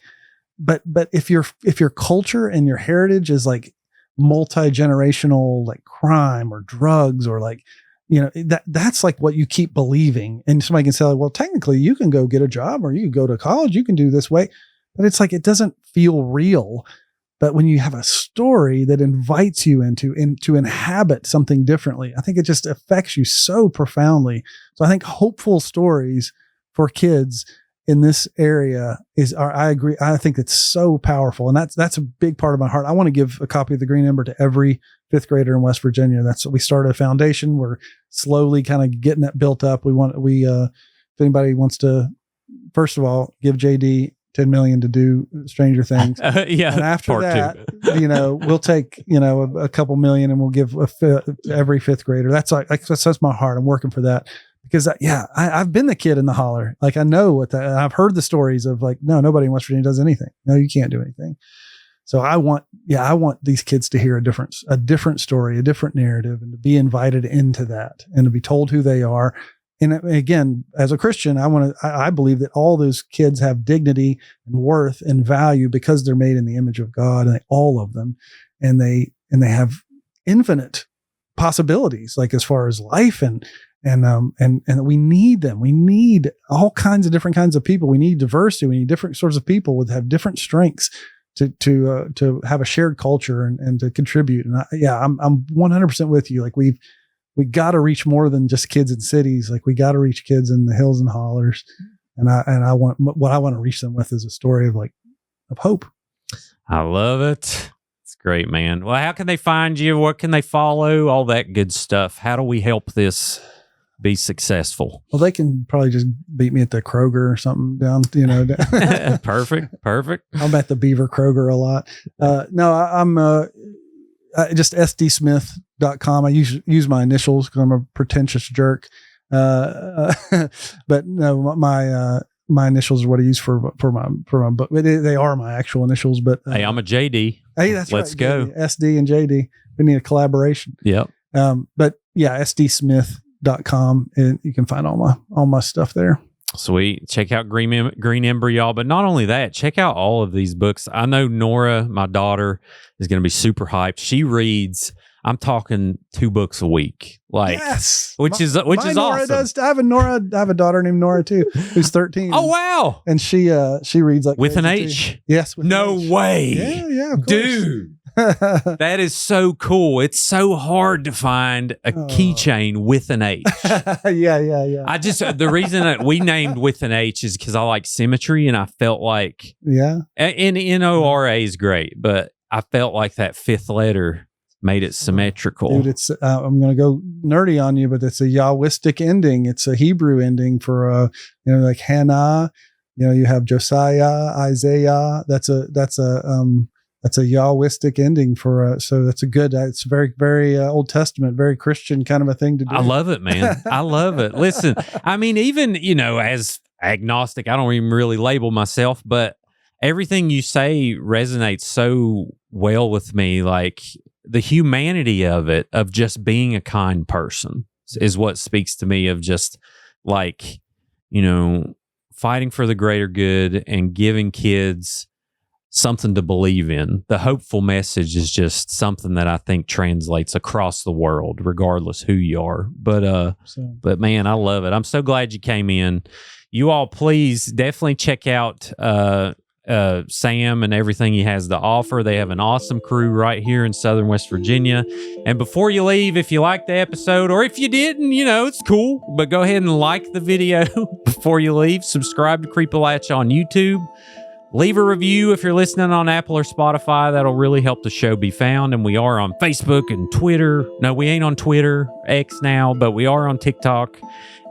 S1: but if your culture and your heritage is like multi-generational, like crime or drugs, or like, that's like what you keep believing. And somebody can say, well, technically you can go get a job, or you can go to college, you can do this way, but it's like, it doesn't feel real. But when you have a story that invites you into inhabit something differently, I think it just affects you so profoundly. So I think hopeful stories for kids in this area I agree. I think it's so powerful. And that's a big part of my heart. I want to give a copy of the Green Ember to every fifth grader in West Virginia. That's what we started a foundation. We're slowly kind of getting that built up. If anybody wants to, first of all, give JD $10 million to do Stranger Things. And after that, we'll take, a couple million and we'll give every fifth grader. That's my heart. I'm working for that. Because I've been the kid in the holler. Like, I know I've heard the stories of, like, no, nobody in West Virginia does anything. No, you can't do anything. So I want these kids to hear a different story, a different narrative, and to be invited into that and to be told who they are and again, as a Christian, I believe that all those kids have dignity and worth and value because they're made in the image of God, and all of them, and they have infinite possibilities, like as far as life and we need them. We need all kinds of different kinds of people. We need diversity. We need different sorts of people with have different strengths to have a shared culture and to contribute. And I'm 100% with you. Like we got to reach more than just kids in cities. Like we got to reach kids in the hills and hollers. And I want to reach them with is a story of hope.
S2: I love it. It's great, man. Well, how can they find you? What can they follow? All that good stuff. How do we help this be successful?
S1: Well, they can probably just beat me at the Kroger or something down.
S2: Perfect.
S1: I'm at the Beaver Kroger a lot. No, I'm just sdsmith.com. I use my initials because I'm a pretentious jerk. But no, my initials are what I use for my book. They are my actual initials, but
S2: hey, I'm a JD.
S1: Hey, that's
S2: Let's
S1: right.
S2: go.
S1: SD and JD. We need a collaboration.
S2: Yep.
S1: But yeah, sdsmith.com, and you can find all my stuff there.
S2: Sweet. Check out Green Ember, y'all. But not only that, check out all of these books. I know Nora, my daughter, is going to be super hyped. She reads, I'm talking 2 books a week.
S1: Yes.
S2: Which is
S1: Nora
S2: awesome.
S1: Does. I have a daughter named Nora too, who's 13.
S2: Oh, wow.
S1: And she reads like
S2: with an
S1: crazy,
S2: H?
S1: too. Yes. With
S2: no
S1: an H.
S2: way.
S1: Yeah, of course.
S2: Dude. That is so cool. It's so hard to find a keychain with an H.
S1: Yeah.
S2: I just, the reason that we named with an H is because I like symmetry, and I felt like, and NORA is great, but I felt like that 5th letter made it symmetrical.
S1: Dude, it's, I'm going to go nerdy on you, but it's a Yahwistic ending. It's a Hebrew ending for, like Hannah, you have Josiah, Isaiah. That's a Yahwistic ending for so that's a good, it's very, very Old Testament, very Christian kind of a thing to do.
S2: I love it, man. I love it. Listen, I mean, even, as agnostic, I don't even really label myself, but everything you say resonates so well with me. Like the humanity of it, of just being a kind person is what speaks to me, of just like, fighting for the greater good and giving kids something to believe in. The hopeful message is just something that I think translates across the world, regardless who you are. But man, I love it. I'm so glad you came in. You all, please definitely check out Sam and everything he has to offer. They have an awesome crew right here in Southern West Virginia. And before you leave, if you liked the episode, or if you didn't, it's cool, but go ahead and like the video before you leave. Subscribe to Creepalachia on YouTube. Leave a review if you're listening on Apple or Spotify. That'll really help the show be found. And we are on Facebook and Twitter. No, we ain't on Twitter, X now, but we are on TikTok.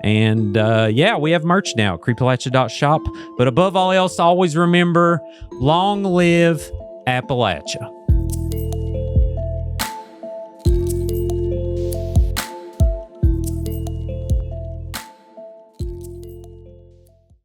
S2: And we have merch now, creepalachia.shop. But above all else, always remember, long live Appalachia.